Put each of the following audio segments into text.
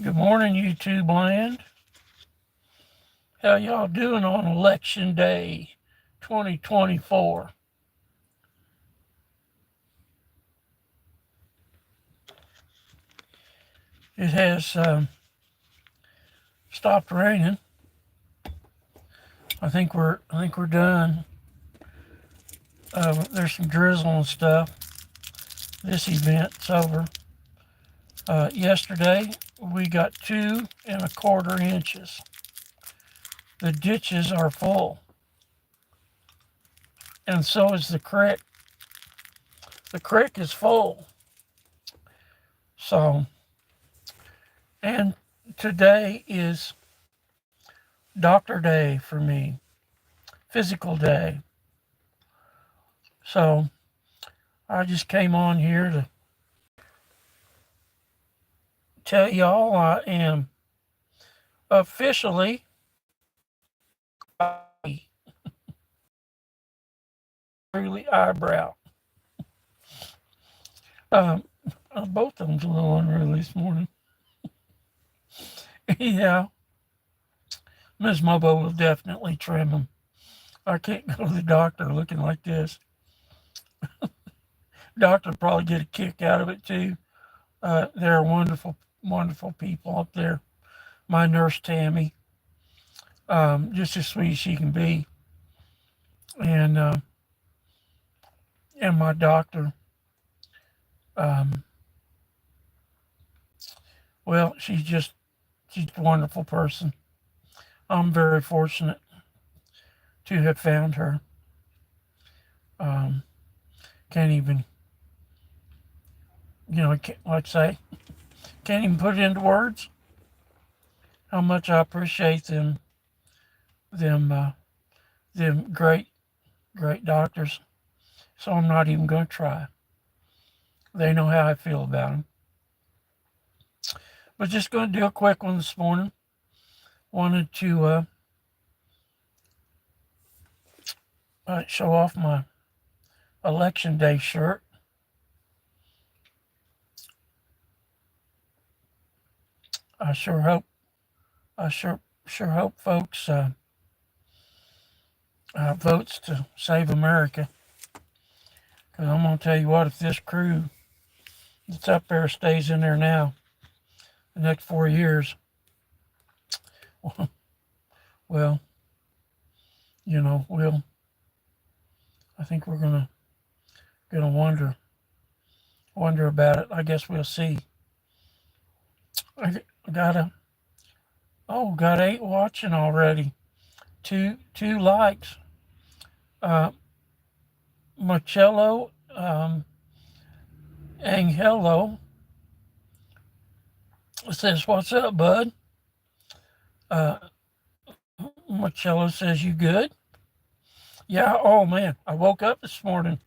Good morning, YouTube land. How y'all doing on Election Day 2024? It has stopped raining. I think we're done. There's some drizzle and stuff. This event's over. Yesterday we got 2.25 inches. The ditches are full, and so is the creek. The creek is full. So, and today is doctor day for me, physical day. So I just came on here to tell y'all I am officially really eyebrow. Um, both of them's a little unruly this morning. Yeah, Ms. Mobo will definitely trim them. I can't go to the doctor looking like this. Doctor will probably get a kick out of it too. They're wonderful, wonderful people up there. My nurse Tammy, just as sweet as she can be, and uh, and my doctor. Um, well, she's a wonderful person. I'm very fortunate to have found her. Um, can't even, like say, can't even put it into words how much I appreciate them, them great, great doctors. So I'm not even going to try. They know how I feel about them. But just going to do a quick one this morning. Wanted to show off my election day shirt. I sure hope, I sure hope folks votes to save America. Because I'm going to tell you what, if this crew that's up there stays in there now, the next 4 years, well, I think we're gonna wonder about it. I guess we'll see. I got 8 watching already. Two likes. Uh, Marcello Angelo says, "What's up, bud?" Uh, Marcello says, "You good?" Yeah. Oh man, I woke up this morning,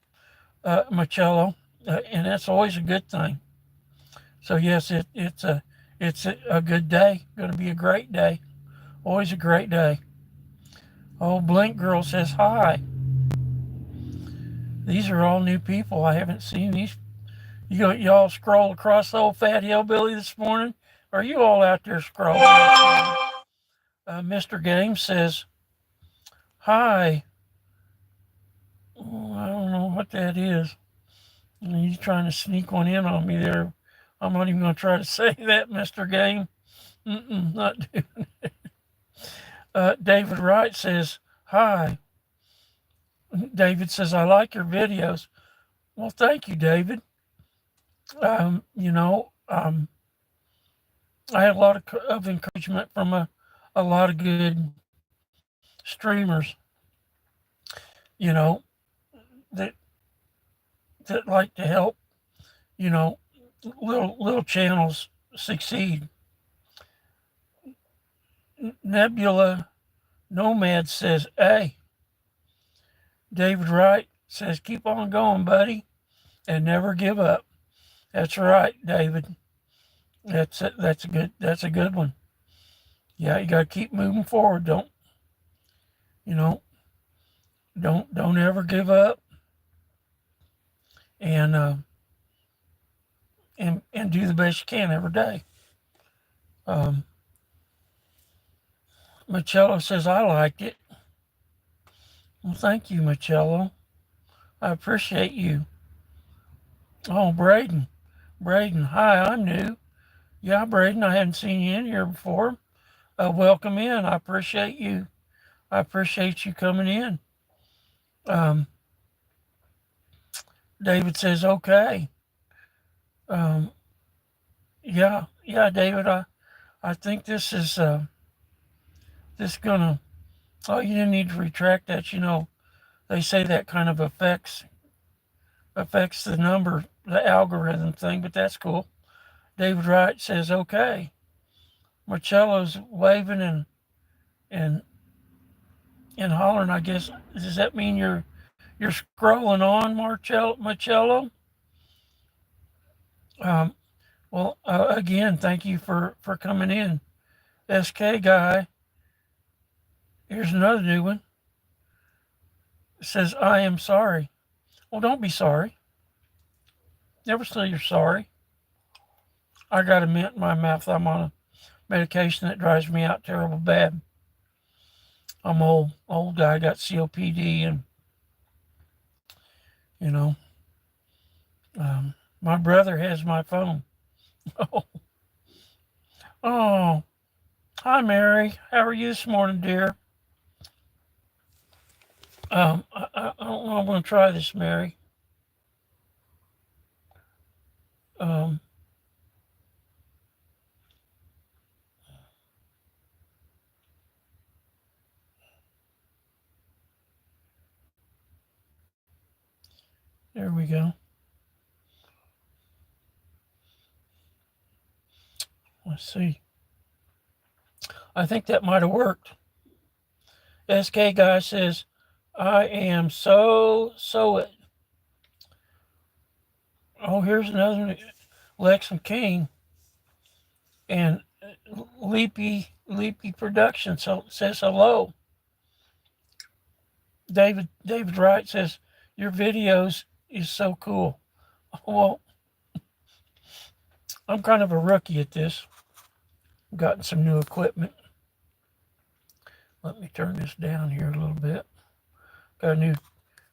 Marcello, and that's always a good thing. So yes, it's a good day. Going to be a great day. Always a great day. Oh, Blink Girl says hi. These are all new people. I haven't seen these. Y'all scroll across the old fat hillbilly this morning? Are you all out there scrolling? Mr. Game says hi. Oh, I don't know what that is. He's trying to sneak one in on me there. I'm not even going to try to say that, Mr. Game. Not doing. David Wright says hi. David says, I like your videos. Well, thank you, David. Um, you know, um, I had a lot of encouragement from a lot of good streamers, you know, that that like to help, you know, little channels succeed. Nebula Nomad says, "Hey." David Wright says, "Keep on going, buddy, and never give up." That's right, David. That's a good one. Yeah, you got to keep moving forward. You know don't ever give up, and and do the best you can every day. Um, Machello says, I liked it. Well, thank you, Machello. I appreciate you. Oh, Braden. Braden, hi, I'm new. Yeah, Braden, I hadn't seen you in here before. Welcome in. I appreciate you. I appreciate you coming in. Um, David says, okay. Um, yeah, David, I think this gonna, oh, you didn't need to retract that. They say that kind of affects the number, the algorithm thing, but that's cool. David Wright says, okay. Marcello's waving and and hollering, I guess. Does that mean you're scrolling on, Marcello? Um, well, again, thank you for coming in. SK guy, here's another new one. It says, I am sorry. Well, don't be sorry. Never say you're sorry. I got a mint in my mouth. I'm on a medication that drives me out terrible bad. I'm old guy, got COPD, and you know, my brother has my phone. Oh, oh, hi Mary, how are you this morning, dear? I don't know. I'm going to try this, Mary. Um, there we go. Let's see. I think that might have worked. SK guy says, I am so it. Oh, here's another Lex and King and Leapy Production. So says hello. David Wright says your videos is so cool. Well, I'm kind of a rookie at this. I've gotten some new equipment. Let me turn this down here a little bit. Got a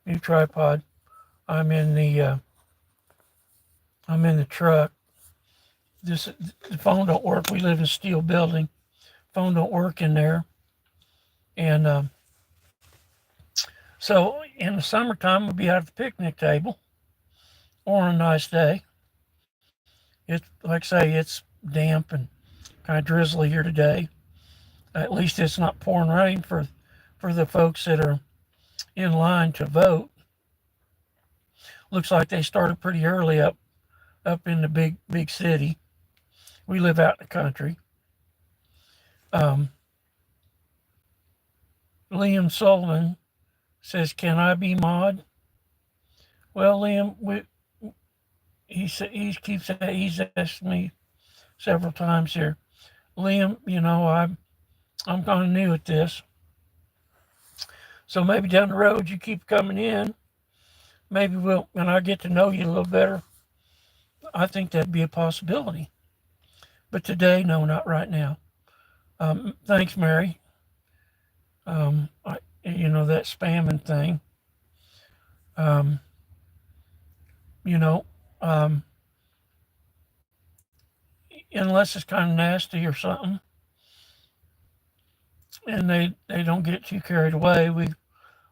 new tripod. I'm in the truck. The phone don't work. We live in a steel building. Phone don't work in there. And so in the summertime, we'll be out at the picnic table, or on a nice day. It's like I say, it's damp and kind of drizzly here today. At least it's not pouring rain for the folks that are in line to vote. Looks like they started pretty early up in the big city. We live out in the country. Um, Liam Sullivan says, "Can I be mod?" Well, Liam, he's asked me several times here. Liam, I'm kind of new at this, so maybe down the road you keep coming in. Maybe when I get to know you a little better, I think that'd be a possibility. But today, no, not right now. Thanks, Mary. That spamming thing. Um, you know, um, unless it's kind of nasty or something, and they don't get too carried away, we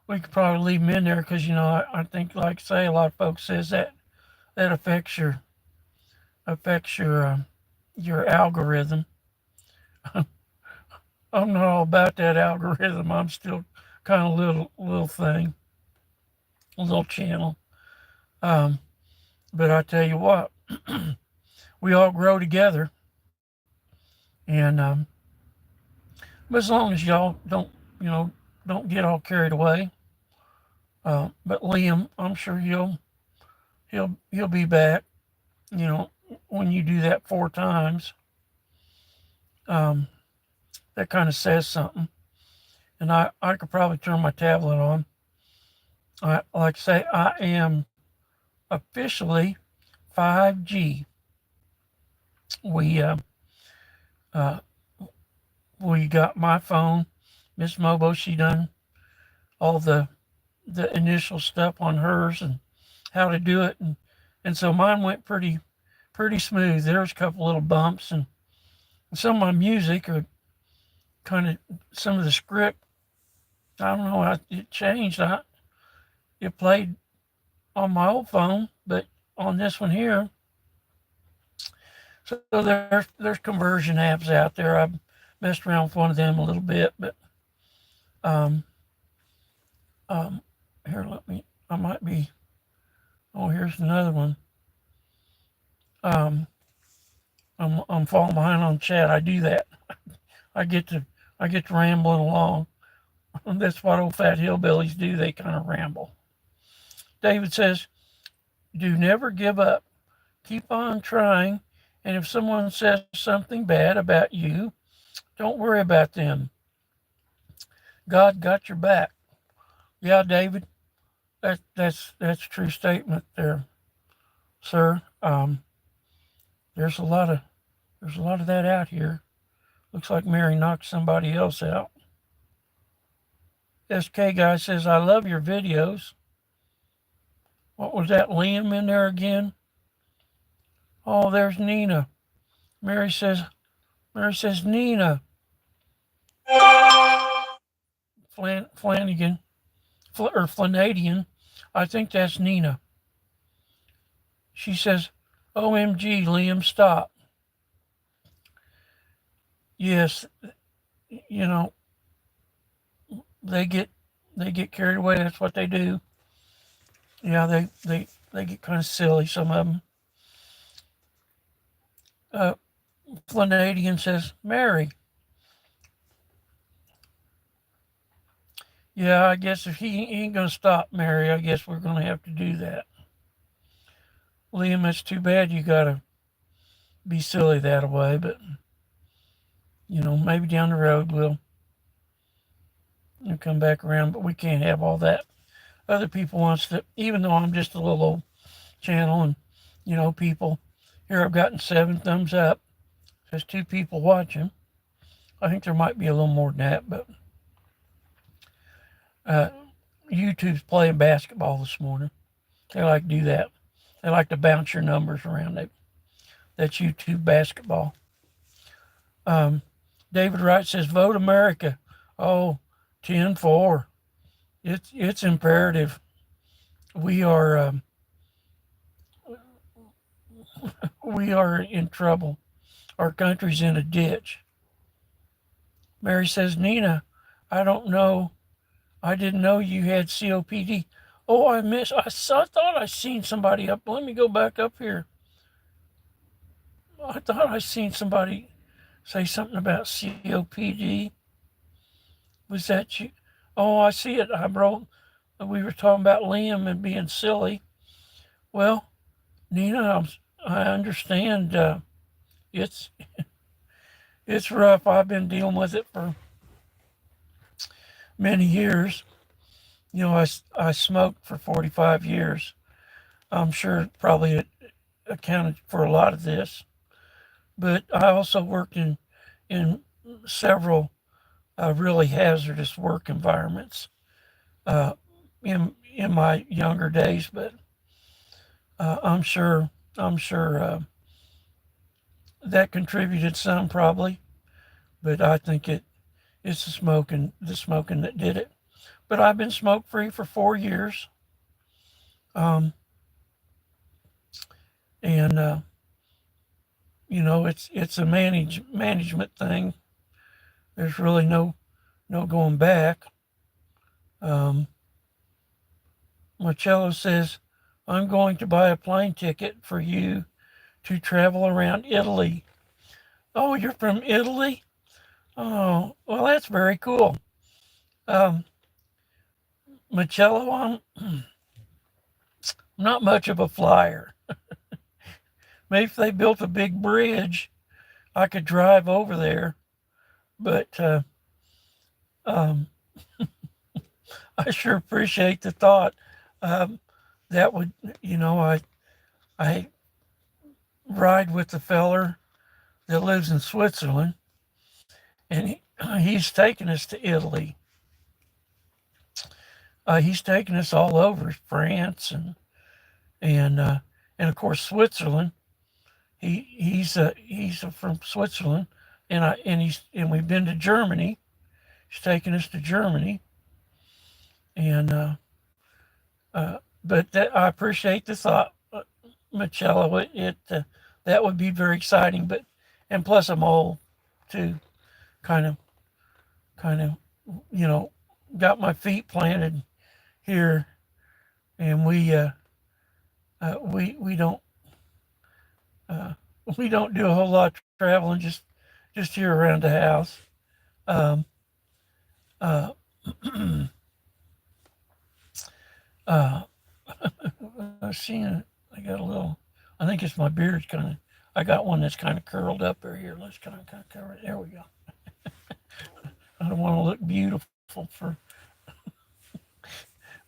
could probably leave them in there because I think, like I say, a lot of folks says that affects your algorithm. I'm not all about that algorithm. I'm still kind of little thing, a little channel. Um, but I tell you what, we all grow together, and but as long as y'all don't get all carried away. But Liam, I'm sure he'll be back. You know, when you do that 4 times, um, that kind of says something. And I could probably turn my tablet on. Like I say, I am officially 5G. We Uh, we got my phone. Miss Mobo, she done all the initial stuff on hers and how to do it, and so mine went pretty smooth. There's a couple little bumps, and some of my music or kind of some of the script. I don't know how it changed. It played on my old phone, but on this one here. So there's conversion apps out there. I've messed around with one of them a little bit, but um here let me. I might be. Oh, here's another one. Um, I'm falling behind on chat. I do that. I get to I get to rambling along. That's what old fat hillbillies do. They kind of ramble. David says, "Do never give up. Keep on trying. And if someone says something bad about you, don't worry about them. God got your back." Yeah, David, that's a true statement there, sir. There's a lot of there's a lot of that out here. Looks like Mary knocked somebody else out. SK guy says, "I love your videos." What was that, Liam in there again? Oh, there's Nina. Mary says, Nina. Flanagan, or Flanadian. I think that's Nina. She says, "OMG, Liam, stop." Yes, you know, they get they get carried away. That's what they do. Yeah, they get kind of silly. Some of them. Uh, Flanadian says, "Mary." Yeah, I guess if he ain't gonna stop Mary, I guess we're gonna have to do that. Liam, it's too bad you gotta be silly that way, but maybe down the road we'll come back around. But we can't have all that. Other people wants to, even though I'm just a little old channel, and people here. I've gotten 7 thumbs up. There's 2 people watching. I think there might be a little more than that, but uh, YouTube's playing basketball this morning. They like to do that. They like to bounce your numbers around. That's YouTube basketball. David Wright says, "Vote America." Oh, 10-4. It's imperative. We are we are in trouble. Our country's in a ditch. Mary says, "Nina, I don't know. I didn't know you had COPD." Oh, I thought I seen somebody up. Let me go back up here. I thought I seen somebody say something about COPD. Was that you? Oh, I see it. I wrote. We were talking about Liam and being silly. Well, Nina, I understand. It's it's rough. I've been dealing with it for many years. I smoked for 45 years. I'm sure it probably accounted for a lot of this. But I also worked in several really hazardous work environments in my younger days. But I'm sure that contributed some probably. But I think it's the smoking that did it. But I've been smoke free for 4 years. Um, and it's a management thing. There's really no going back. Marcello says, "I'm going to buy a plane ticket for you to travel around Italy." Oh, you're from Italy? Oh, well, that's very cool. Um, Marcello, I'm not much of a flyer. Maybe if they built a big bridge, I could drive over there. But um, I sure appreciate the thought. Um, that would, I ride with the feller that lives in Switzerland, and he's taken us to Italy. He's taken us all over France and and of course Switzerland. He's from Switzerland, and we've been to Germany. He's taken us to Germany, and but I appreciate the thought, Michello. That would be very exciting. But and plus I'm old too, kind of kind of you know got my feet planted here, and we don't uh, we don't do a whole lot of traveling, just here around the house. Um, uh, uh, I've seen it. I got a little. I think it's my beard's kind of. I got one that's kind of curled up right here. Let's kind of cover it. There we go. I don't want to look beautiful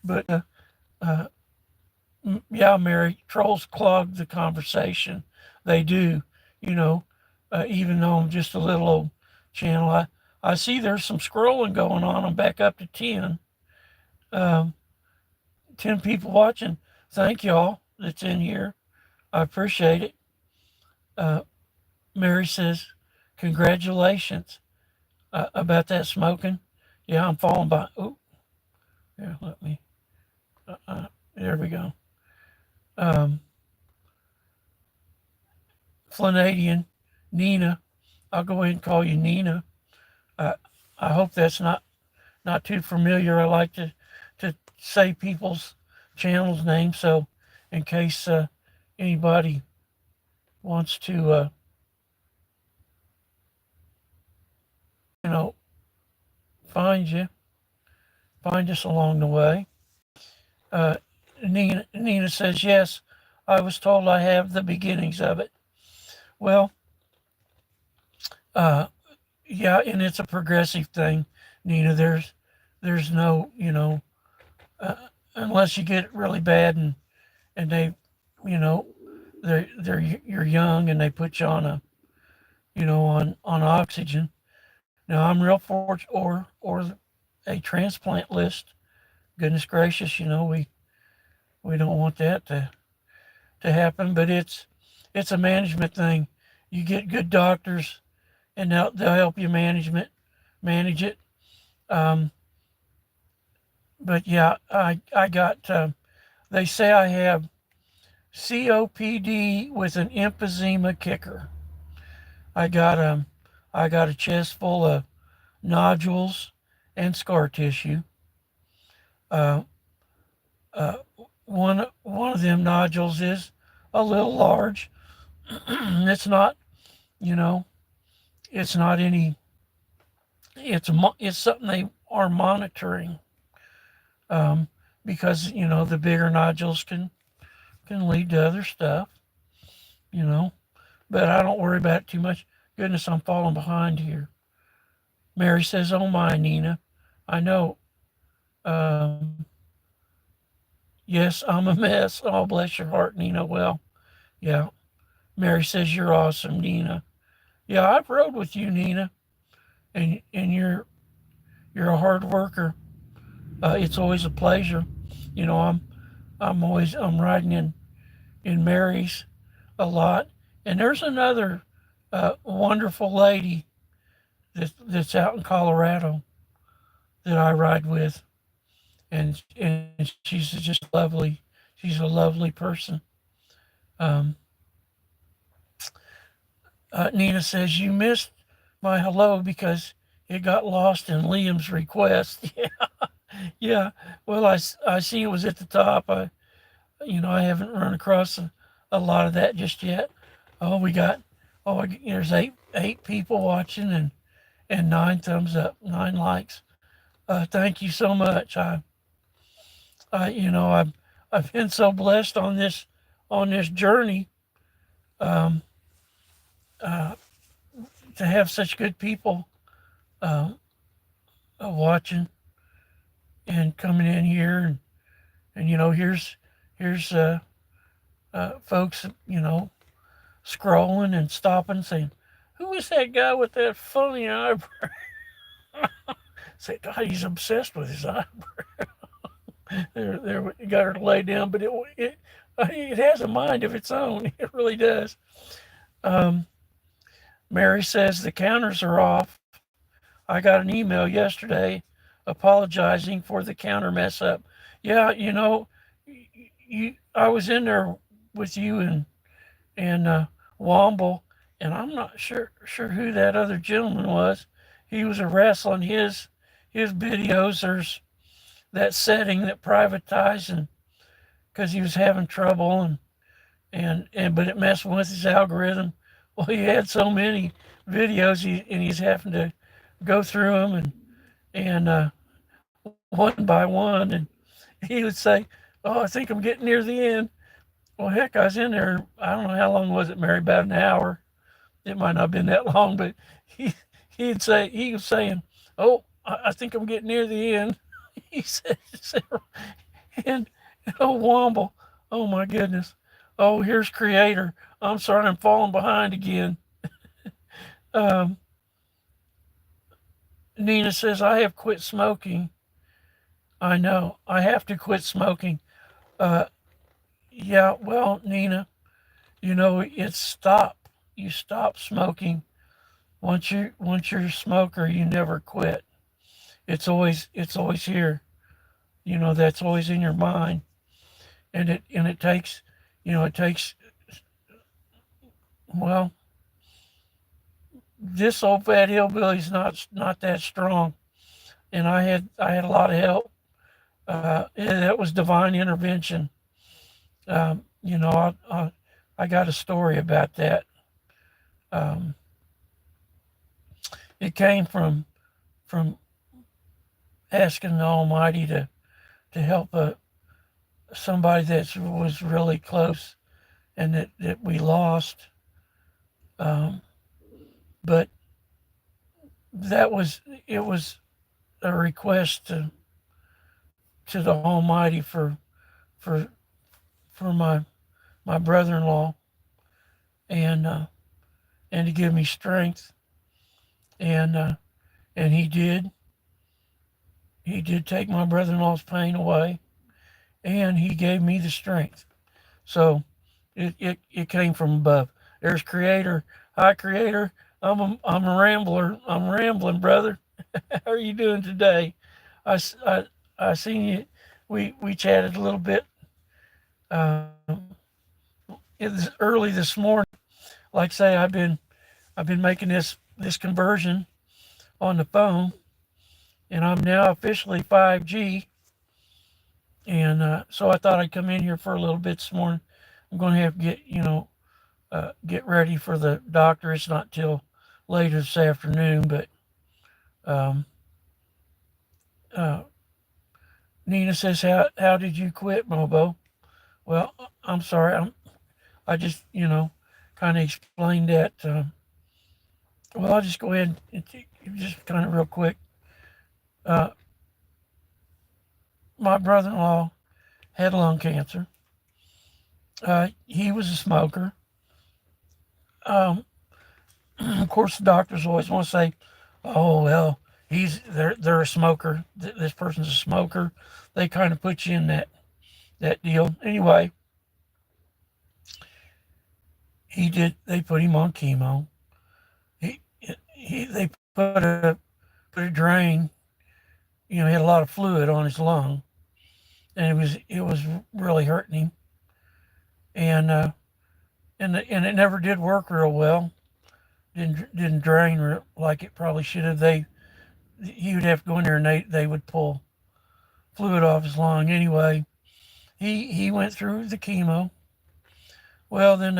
but yeah, Mary, trolls clog the conversation. They do, you know. Even though I'm just a little old channel, I see there's some scrolling going on. I'm back up to 10. Um, 10 people watching. Thank y'all that's in here. I appreciate it. Uh, Mary says, congratulations about that smoking. Yeah, I'm falling by. Oh, yeah, let me. There we go. Um, Flanagan, Nina. I'll go ahead and call you Nina. Uh, I hope that's not too familiar. I like to say people's channels names, so in case anybody wants to, you know, find you, find us along the way. Uh, Nina says, yes, I was told I have the beginnings of it. Well, uh, yeah, and it's a progressive thing, Nina. There's no, uh, unless you get it really bad and they, you know, they're you're young and they put you on on oxygen. Now I'm real fortunate, or a transplant list. Goodness gracious, we don't want that to happen, but it's a management thing. You get good doctors, and they'll help you manage it. Um, but yeah, I got. They say I have COPD with an emphysema kicker. I got I got a chest full of nodules and scar tissue. Uh, uh, one of them nodules is a little large. It's not, you know, it's not any. It's something they are monitoring, um, because the bigger nodules can lead to other stuff. You know, but I don't worry about it too much. Goodness, I'm falling behind here. Mary says, "Oh my, Nina, I know. Um, yes, I'm a mess. Oh, bless your heart, Nina. Well, yeah." Mary says, "You're awesome, Nina." Yeah, I've rode with you, Nina, and you're a hard worker. It's always a pleasure. I'm riding in Mary's a lot, and there's another wonderful lady that's out in Colorado that I ride with, and she's just lovely. She's a lovely person. Um, Nina says you missed my hello because it got lost in Liam's request. Yeah. Well, I see it was at the top. I haven't run across a lot of that just yet. Oh, we got there's eight people watching and 9 thumbs up, 9 likes. Thank you so much. I've been so blessed on this journey, um, uh, to have such good people uh, watching and coming in here and here's folks scrolling and stopping saying who is that guy with that funny eyebrow? Say, God, he's obsessed with his eyebrow. There, got her to lay down, but it has a mind of its own. It really does. Um, Mary says the counters are off. I got an email yesterday apologizing for the counter mess up. Yeah, I was in there with you and Womble, and I'm not sure who that other gentleman was. He was wrestling his videos. There's that setting that privatized, and because he was having trouble and but it messed with his algorithm. Well, he had so many videos, and he's having to go through them and one by one, and he would say, "Oh, I think I'm getting near the end." Well, heck, I was in there. I don't know how long was it, Mary? About an hour. It might not have been that long, but he was saying, "Oh, I think I'm getting near the end." He said, and oh, Womble, oh my goodness. Oh, here's Creator. I'm sorry, I'm falling behind again. Um, Nina says, I have quit smoking. I know. I have to quit smoking. Uh, yeah, well, Nina, it's stop. You stop smoking. Once you're a smoker, you never quit. It's always here. That's always in your mind. And it takes, it takes, well, this old fat hillbilly's not that strong. And I had a lot of help. That was divine intervention. Um, you know, I got a story about that. Um, it came from asking the Almighty to help somebody that was really close and that we lost. Um, but it was a request to the Almighty for for my brother-in-law and uh, and to give me strength and uh, and he did take my brother-in-law's pain away and he gave me the strength. So it came from above. There's Creator. Hi, Creator. I'm a rambler. I'm rambling, brother. How are you doing today? I, s- I seen you. We chatted a little bit. Um, it was early this morning. Like I say, I've been making this conversion on the phone, and I'm now officially 5G. And so I thought I'd come in here for a little bit this morning. I'm going to have to get ready for the doctor. It's not till later this afternoon, but um, uh, Nina says, how did you quit, Mobo? Well, I'm sorry. I just, kind of explained that. Well, I'll just go ahead and just kind of real quick. Uh, my brother-in-law had lung cancer. He was a smoker. Um, of course, the doctors always want to say, "Oh well, they're a smoker. This person's a smoker." They kind of put you in that deal. Anyway, he did. They put him on chemo. They put a drain. He had a lot of fluid on his lung, and it was really hurting him. And and it never did work real well. Didn't drain like it probably should have. He would have to go in there and they would pull fluid off his lung. Anyway, he went through the chemo. Well, then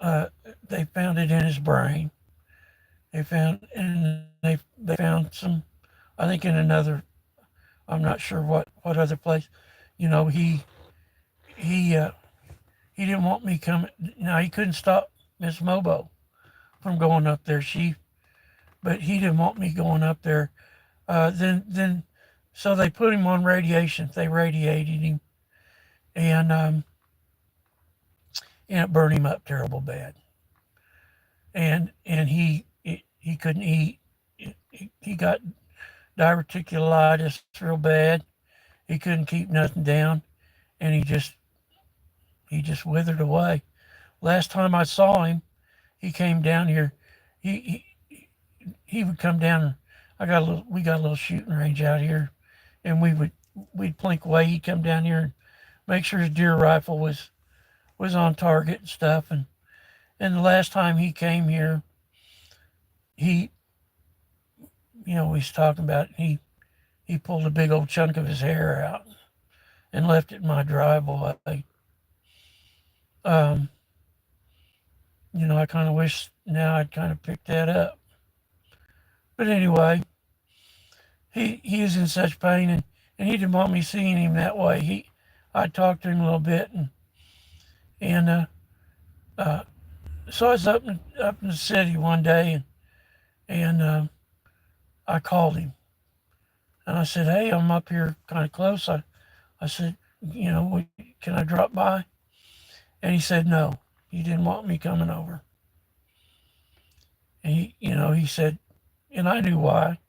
uh, they found it in his brain. They found some, I think, in another. I'm not sure what other place. You know, he uh, he didn't want me coming. Now he couldn't stop Miss Mobo from going up there. But he didn't want me going up there. Then, so they put him on radiation. They radiated him, and and it burned him up terrible bad. and he couldn't eat. He got diverticulitis real bad. He couldn't keep nothing down, and he just withered away. Last time I saw him, he came down here. He would come down. We got a little shooting range out here, and we'd plink away. He'd come down here and make sure his deer rifle was on target and stuff. And the last time he came here, he he's talking about he pulled a big old chunk of his hair out and left it in my driveway. Um, I kind of wish now I'd kind of picked that up. But anyway, he is in such pain, and he didn't want me seeing him that way. I talked to him a little bit, and uh, so I was up in the city one day, and I called him, and I said, "Hey, I'm up here kind of close." I said, "Can I drop by?" And he said no. He didn't want me coming over. And he said, and I knew why,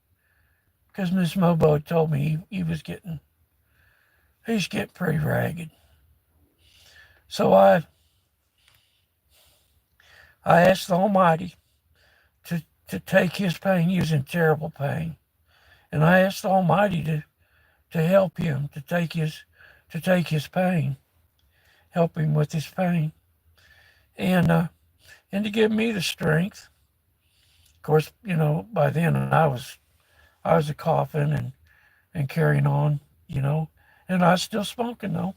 because Miss Mobo had told me he's getting pretty ragged. So I asked the Almighty to take his pain. He was in terrible pain, and I asked the Almighty to help him to take his pain, help him with his pain, and to give me the strength. Of course, by then I was a coughing and carrying on, and I was still smoking though.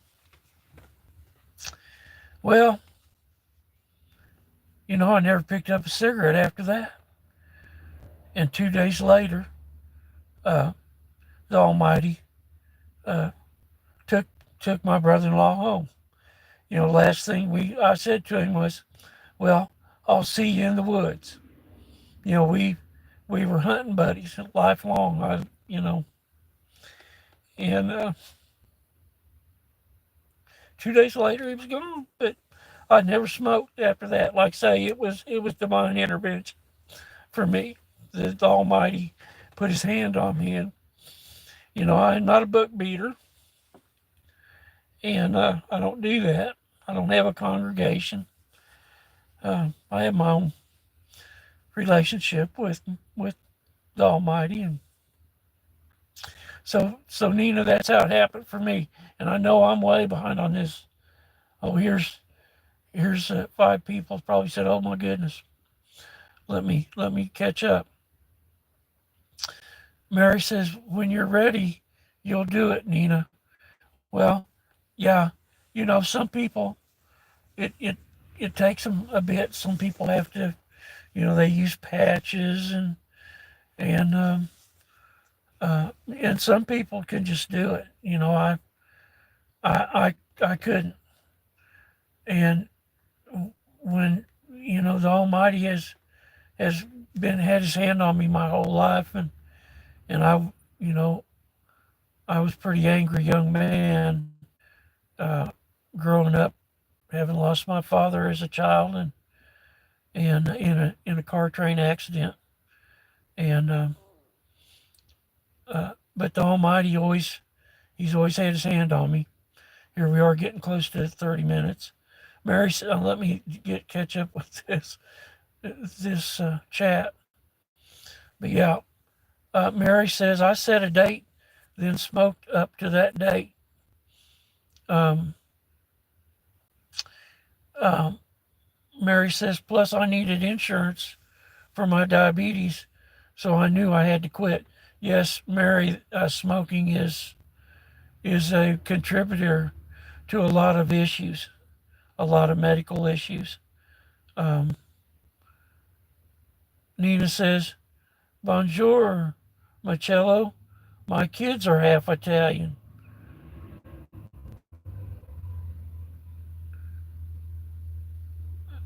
Well, I never picked up a cigarette after that. And 2 days later, uh, the Almighty uh, took took my brother-in-law home. Last thing I said to him was, "Well, I'll see you in the woods." We were hunting buddies lifelong. And 2 days later he was gone. But I never smoked after that. Like I say, it was divine intervention for me. The Almighty put His hand on me, and I'm not a book beater, and I don't do that. I don't have a congregation. I have my own relationship with the Almighty, and so Nina, that's how it happened for me. And I know I'm way behind on this. Oh, here's 5 people probably said, "Oh my goodness, let me catch up." Mary says, "When you're ready, you'll do it, Nina." Well, yeah, some people it it takes them a bit. Some people have to, they use patches and and some people can just do it. I couldn't. And when the Almighty has been had His hand on me my whole life, and you know I was a pretty angry young man, uh, growing up, having lost my father as a child, and in a car train accident, and but the Almighty He's always had His hand on me. Here we are getting close to 30 minutes. Mary said, "Let me catch up with this chat." But yeah, Mary says, "I set a date, then smoked up to that date." Um, um, Mary says, "Plus I needed insurance for my diabetes, so I knew I had to quit." Yes, Mary, smoking is a contributor to a lot of issues, a lot of medical issues. Um, Nina says, "Bonjour, Marcello. My kids are half Italian."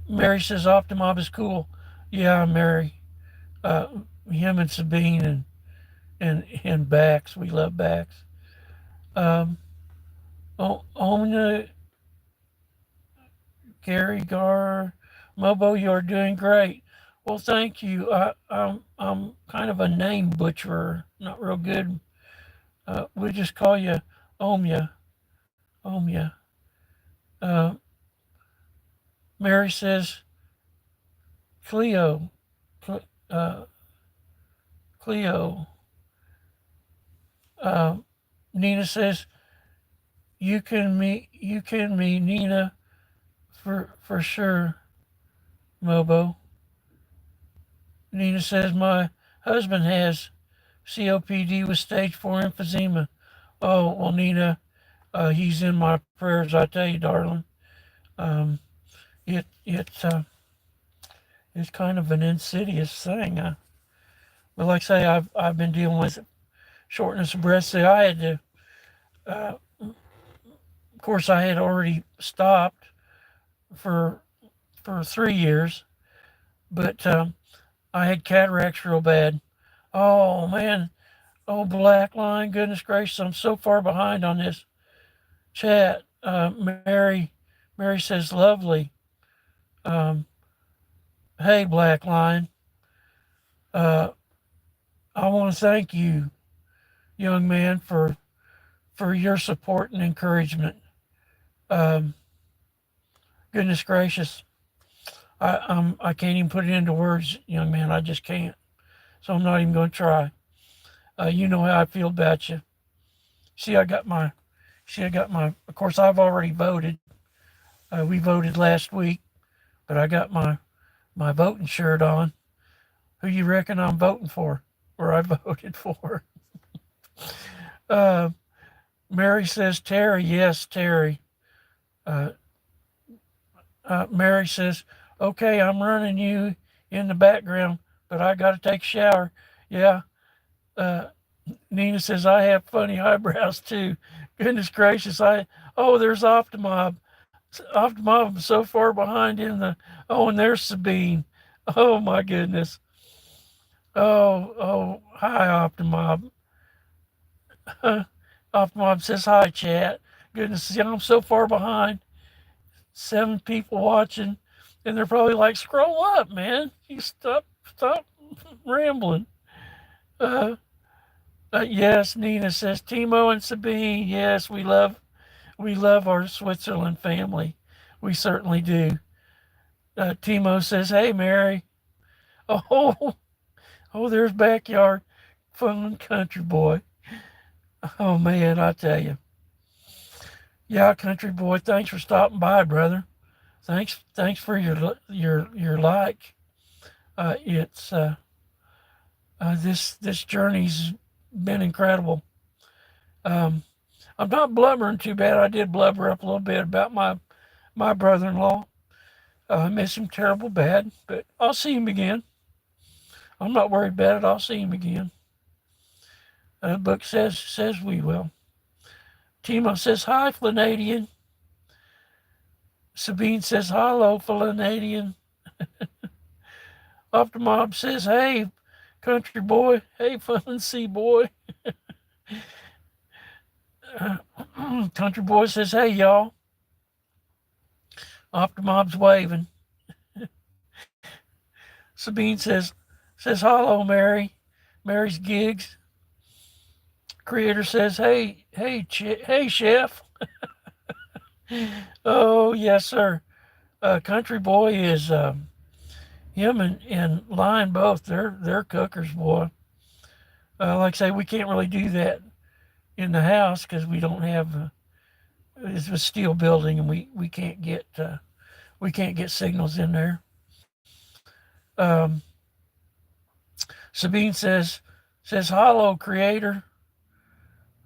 Mary says, "Optimob is cool." Yeah, Mary. Uh, Him and Sabine and Bax. We love Bax. Um, Omna, Gary Gar, Mobo, you're doing great. Well, thank you. I'm kind of a name butcherer, not real good. We'll just call you Omya. Omya. Uh, Mary says Cleo. Cle- Uh, Cleo. Uh, Nina says you can me Nina for sure. Mobo. Nina says my husband has COPD with stage 4 emphysema. Oh well, Nina, he's in my prayers. I tell you, darling. Um, it it's kind of an insidious thing. But like I say, I've been dealing with shortness of breath. So I had to. Of course, I had already stopped for 3 years, but I had cataracts real bad. Oh man, oh black line, goodness gracious, I'm so far behind on this chat. Mary says lovely. Um, hey black line, uh, I want to thank you, young man, for your support and encouragement. Um, goodness gracious, I can't even put it into words, young man. I just can't. So I'm not even going to try. You know how I feel about you. See, I got my. See, I got my. Of course, I've already voted. We voted last week, but I got my voting shirt on. Who you reckon I'm voting for? Or I voted for? Uh, Mary says Terry. Yes, Terry. Uh, Mary says, okay, I'm running you in the background, but I got to take a shower. Yeah. Uh, Nina says, I have funny eyebrows too. Goodness gracious. There's Optimob. Optimob, I'm so far behind in the, and there's Sabine. Oh my goodness. Hi Optimob. Optimob says, hi chat. Goodness, I'm so far behind. 7 people watching, and they're probably like, "Scroll up, man! You stop rambling." Uh, yes, Nina says Timo and Sabine. Yes, we love our Switzerland family. We certainly do. Timo says, "Hey, Mary." Oh, there's backyard fun country boy. Oh man, I tell you. Yeah, country boy. Thanks for stopping by, brother. Thanks for your like. It's this journey's been incredible. Um, I'm not blubbering too bad. I did blubber up a little bit about my brother-in-law. I miss him terrible bad, but I'll see him again. I'm not worried about it. I'll see him again. Book says we will. Timo says hi, Flanadian. Sabine says hello, Flanadian. Optimob says hey, country boy. Hey, fun sea boy. Country boy says hey, y'all. Optimob's waving. Sabine says hello, Mary. Mary's gigs. Creator says hey chef. Oh yes sir. Country boy is him and Lion both. They're cookers, boy. Like I say, we can't really do that in the house because we don't have. It's a steel building, and we can't get signals in there. Um, Sabine says hello, creator.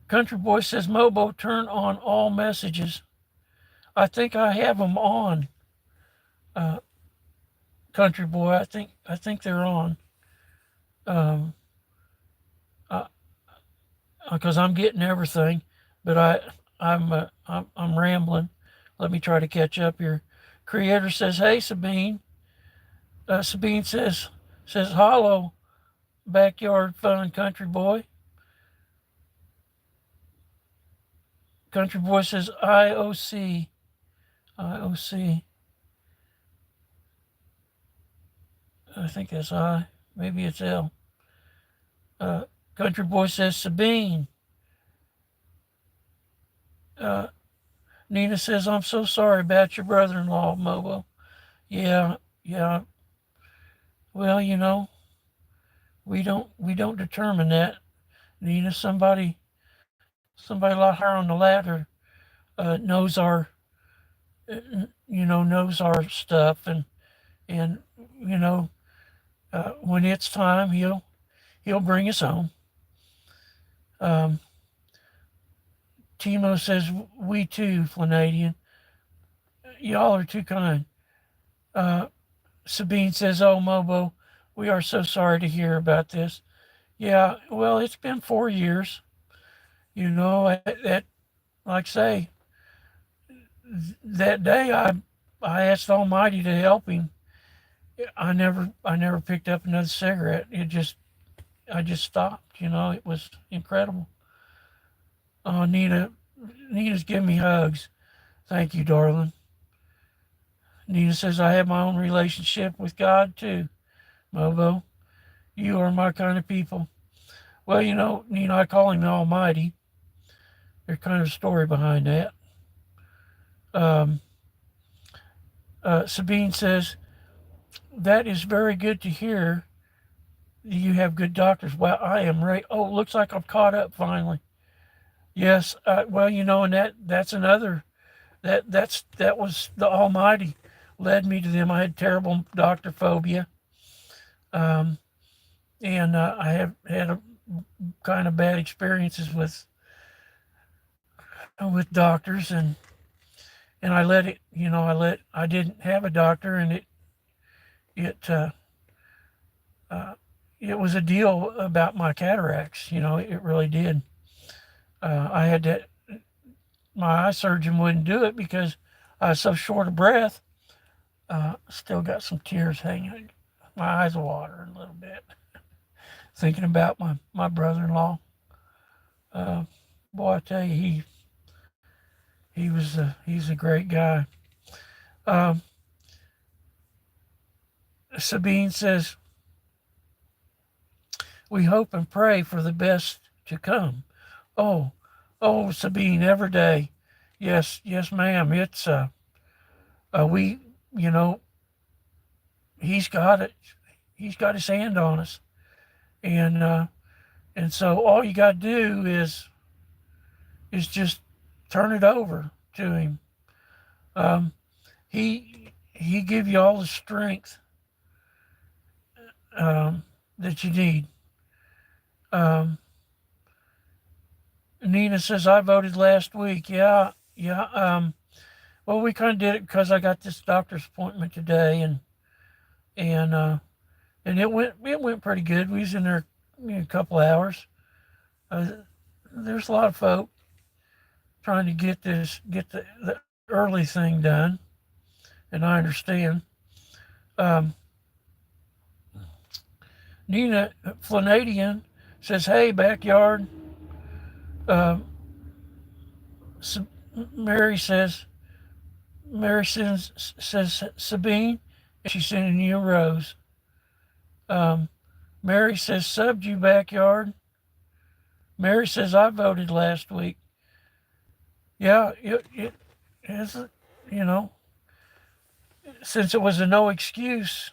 Country boy says mobo turn on all messages. I think I have them on. Uh, Country boy, I think they're on. Um, because I'm getting everything, but I'm rambling. Let me try to catch up here. Creator says, "Hey Sabine." Sabine says, "Hollow, backyard fun, country boy." Country boy says, "IOC, IOC." I think that's I. Maybe it's L. Uh, Country Boy says Sabine. Uh, Nina says, I'm so sorry about your brother-in-law, Mobo. Yeah, yeah. Well, we don't determine that. Nina, somebody a lot higher on the ladder knows knows our stuff, and you know, when it's time, he'll bring us home. Um, Timo says, we too, Flanadian. Y'all are too kind. Uh, Sabine says, oh, Mobo, we are so sorry to hear about this. Yeah, well, it's been 4 years. That, like I say, that day I asked Almighty to help him. I never picked up another cigarette. I just stopped. It was incredible. Oh, Nina's giving me hugs. Thank you, darling. Nina says I have my own relationship with God too. Mobo, you are my kind of people. Well, Nina, I call him the Almighty. There's kind of a story behind that. Um, Sabine says that is very good to hear. You have good doctors. Well, I am right. Oh, looks like I'm caught up finally. Yes. Well, and that's another that was the Almighty led me to them. I had terrible doctor phobia, um, and I have had a kind of bad experiences with doctors, and I let it. I didn't have a doctor, and it it was a deal about my cataracts. It really did. I had to. My eye surgeon wouldn't do it because I was so short of breath. Still got some tears hanging. My eyes are watering a little bit, thinking about my brother-in-law. Uh, Boy, I tell you, he's a great guy. Um, Sabine says we hope and pray for the best to come. Oh, oh, Sabine, every day. Yes, yes, ma'am. It's we, you know, he's got it. He's got his hand on us, and so all you got to do is just turn it over to him. Um, he give you all the strength that you need. Um, Nina says I voted last week. Yeah, yeah. Well, we kind of did it because I got this doctor's appointment today, and it went pretty good. We was in there a couple hours. Uh, there's a lot of folk trying to get the early thing done, and I understand. Um, Nina Flanadian says, "Hey, backyard." Um, Mary says, says Sabine, and she's sending you a rose. Um, Mary says, subbed you backyard. Mary says, I voted last week. Yeah, it is, you know, since it was a no excuse,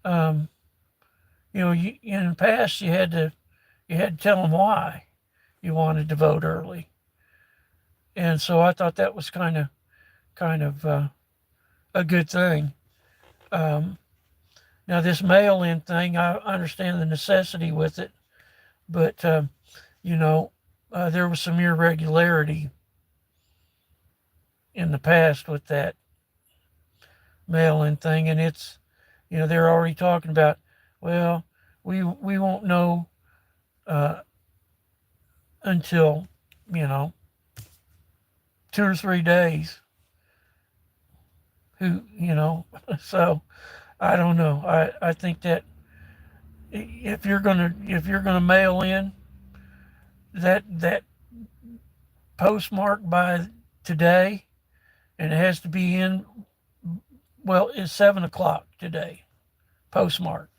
um, in the past you had to tell them why you wanted to vote early. And so I thought that was kind of a good thing. Um, Now this mail-in thing, I understand the necessity with it, but you know, there was some irregularity in the past with that mail-in thing, and they're already talking about, well, we won't know uh, until you know 2 or 3 days. So I don't know. I think that if you're gonna mail in that postmark by today, and it has to be in, well, it's 7 o'clock today. postmark,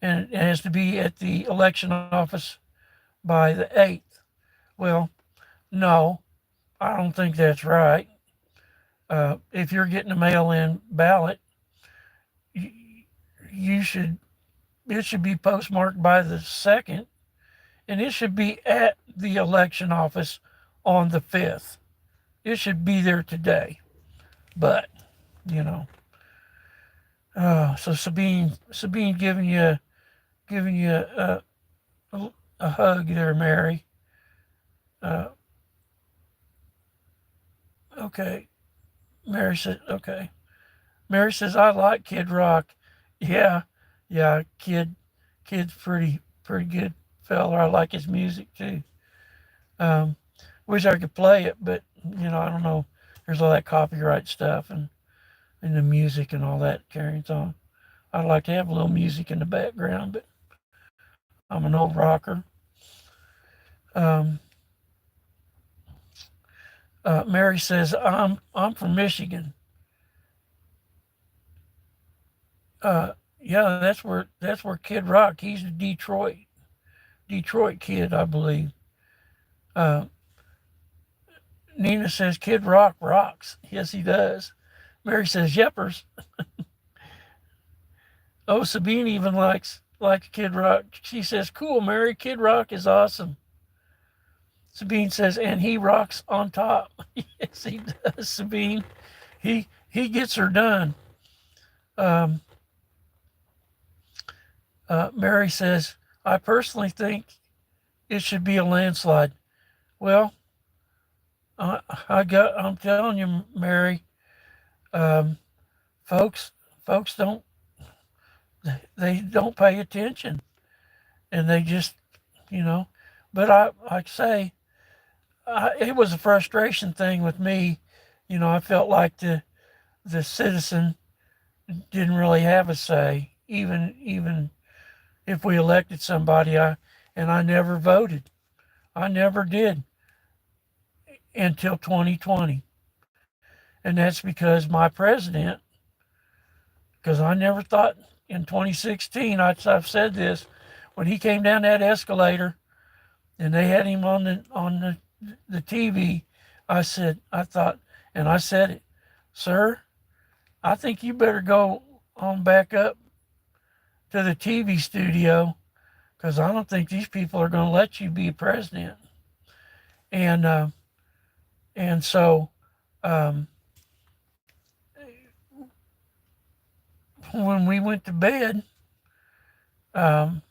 and it has to be at the election office by the 8th. Well, no, I don't think that's right. If you're getting a mail-in ballot, you, you should it should be postmarked by the 2nd, and it should be at the election office on the 5th. It should be there today. But, you know, so Sabine giving you a hug there, Mary. Uh, okay, Mary said okay. Mary says I like Kid Rock. Yeah, yeah, kid's pretty good fella. I like his music too. Um, Wish I could play it, but I don't know. There's all that copyright stuff and the music and all that carries on. I'd like to have a little music in the background, but I'm an old rocker. Um, Mary says I'm from Michigan. Yeah, that's where Kid Rock. He's a Detroit kid, I believe. Uh, Nina says Kid Rock rocks. Yes, he does. Mary says Yeppers. Oh, Sabine even likes Kid Rock. She says, "Cool, Mary. Kid Rock is awesome." Sabine says, "And he rocks on top." Yes, he does. Sabine, he gets her done. Um, Mary says, "I personally think it should be a landslide." Well, I'm telling you, Mary, um, folks, folks they don't pay attention, and they just, you know. But I say, it was a frustration thing with me. I felt like the citizen didn't really have a say, even if we elected somebody. I never voted. I never did until 2020, and that's because my president. Because I never thought in 2016. I've said this, when he came down that escalator and they had him on the TV. I thought, and I said it, sir. I think you better go on back up to the TV studio, because I don't think these people are going to let you be president. And so um, when we went to bed, um,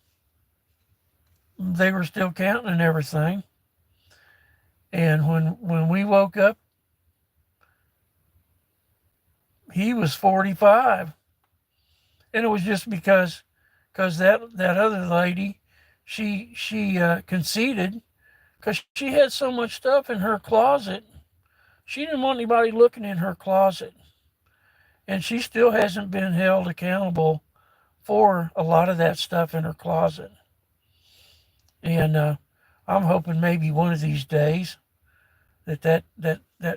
they were still counting and everything. And when we woke up, he was 45, and it was just because that other lady, she conceded, because she had so much stuff in her closet. She didn't want anybody looking in her closet, and she still hasn't been held accountable for a lot of that stuff in her closet. And I'm hoping maybe one of these days that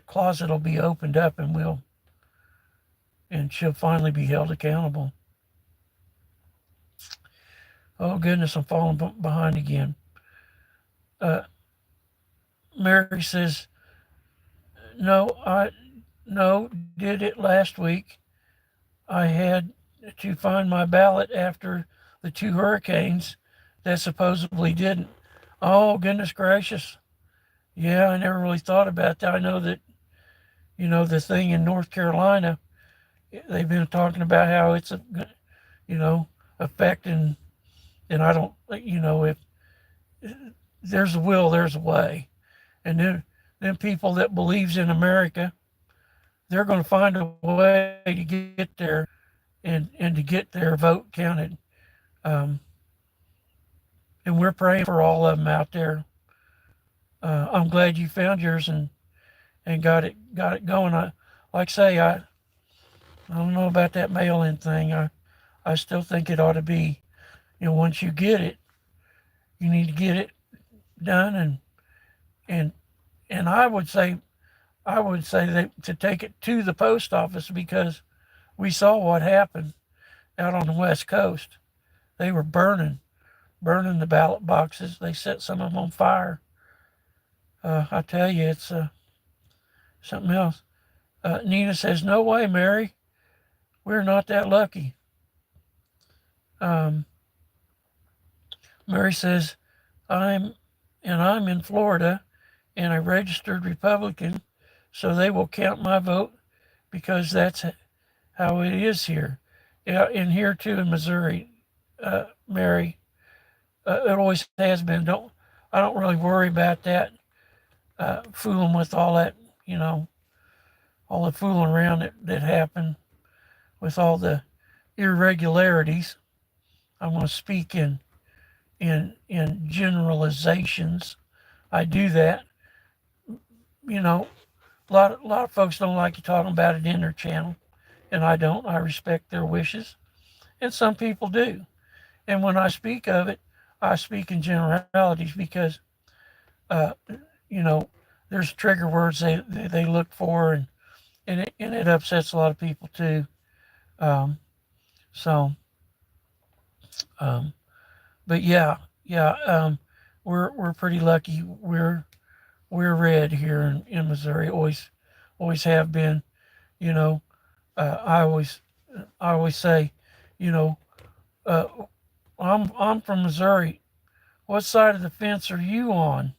closet will be opened up, and she'll finally be held accountable. Oh goodness, I'm falling behind again. Uh, Mary says, "No, I no did it last week. I had to find my ballot after the two hurricanes that supposedly didn't." Oh goodness gracious! Yeah, I never really thought about that. I know that the thing in North Carolina. They've been talking about how it's you know affecting, and I don't, if there's a will, there's a way. And then people that believes in America, they're going to find a way to get there, and to get their vote counted. Um, and we're praying for all of them out there. I'm glad you found yours, and got it going. Like I say, I don't know about that mail-in thing. I still think it ought to be, once you get it, you need to get it done, and and I would say that to take it to the post office, because we saw what happened. out on the West Coast. They were burning the ballot boxes. They set some of them on fire. I tell you, it's something else. Nina says, "No way, Mary. We're not that lucky." Um, Mary says, I'm in Florida and a registered Republican, so they will count my vote because that's how it is here. Yeah, and here too in Missouri, Mary, it always has been. I don't really worry about that, fooling with all that, you know, all the fooling around that happened with all the irregularities. I'm going to speak in generalizations. I do that. You know, a lot of folks don't like you talking about it in their channel, and I don't. I respect their wishes, and some people do. And when I speak of it, I speak in generalities because, uh, you know, there's trigger words they look for, and it upsets a lot of people too. Um, so, um, but yeah, we're pretty lucky. We're red here in Missouri. Always have been. You know, uh, I always I always say, you know, uh, I'm from Missouri. What side of the fence are you on?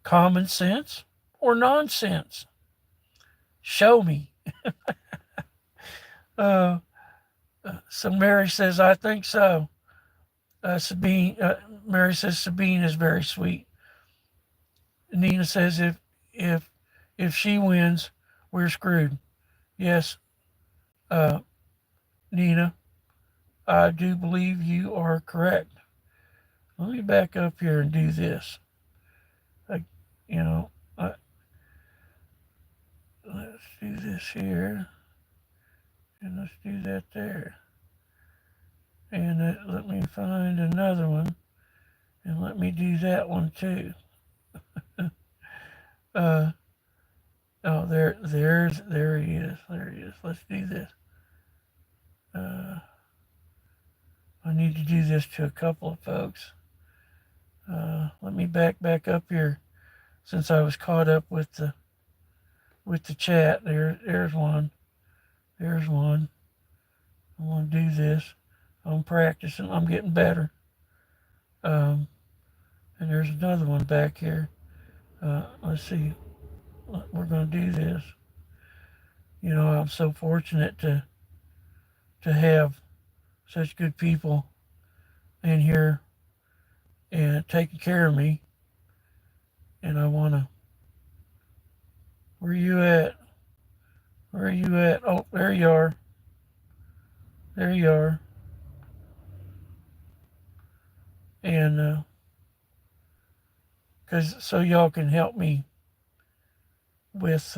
Common sense or nonsense? Show me. Uh, so Mary says, I think so. Mary says Sabine is very sweet. Nina says, if if she wins, we're screwed. Yes, uh, Nina, I do believe you are correct. Let me back up here and do this. I, you know, I, let's do this here, and let's do that there. And let me find another one, and let me do that one too. Uh, oh, there he is. There he is. Let's do this. Uh, I need to do this to a couple of folks. Let me back up here since I was caught up with the chat. There's one. There's one. I want to do this. I'm practicing. I'm getting better. Um, and there's another one back here. Let's see. We're going to do this. You know, I'm so fortunate to have such good people in here and taking care of me. And I want to. Where you at? Where are you at? Oh, there you are. There you are. And because so y'all can help me with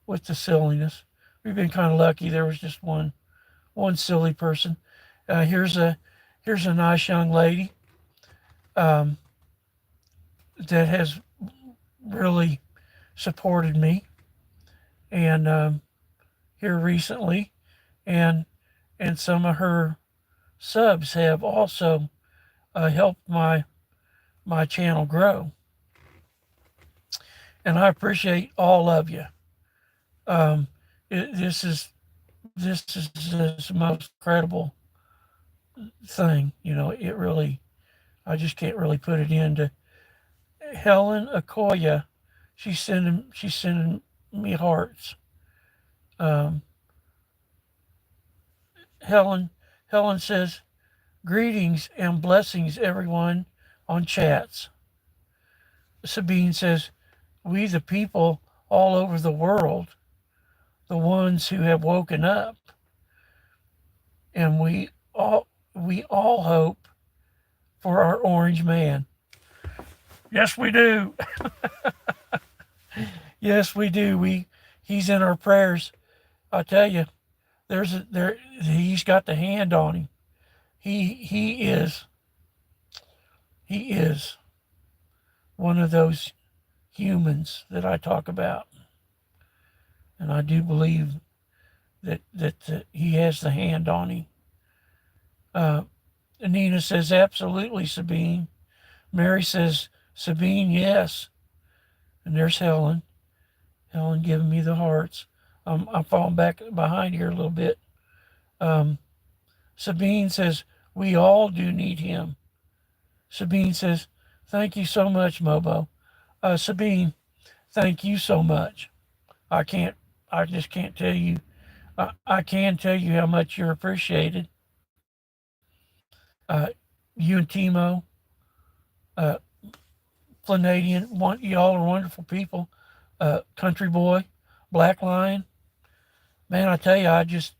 with the silliness. We've been kind of lucky. There was just one silly person. Here's a nice young lady um, that has really supported me, and here recently, and some of her subs have also helped my channel grow, and I appreciate all of you. Um, this is the most incredible thing. You know, it really, I just can't really put it into. Helen Akoya, she's sending me hearts. Um, Helen Helen says, greetings and blessings everyone on chats. Sabine says, we the people all over the world, the ones who have woken up, and we all hope for our orange man. Yes, we do. Yes, we do. He's in our prayers. I tell you, he's got the hand on him. He is one of those humans that I talk about, and I do believe that he has the hand on him. Uh, Nina says, absolutely, Sabine. Mary says, Sabine, yes. And there's Helen. Helen giving me the hearts. I'm falling back behind here a little bit. Um, Sabine says, we all do need him. Sabine says, thank you so much, Mobo. Sabine, thank you so much. I can't, I just can't tell you. I can tell you how much you're appreciated. You and Timo, uh, Flanagan, y'all are wonderful people. Country Boy, Black Lion, man, I tell you, I just,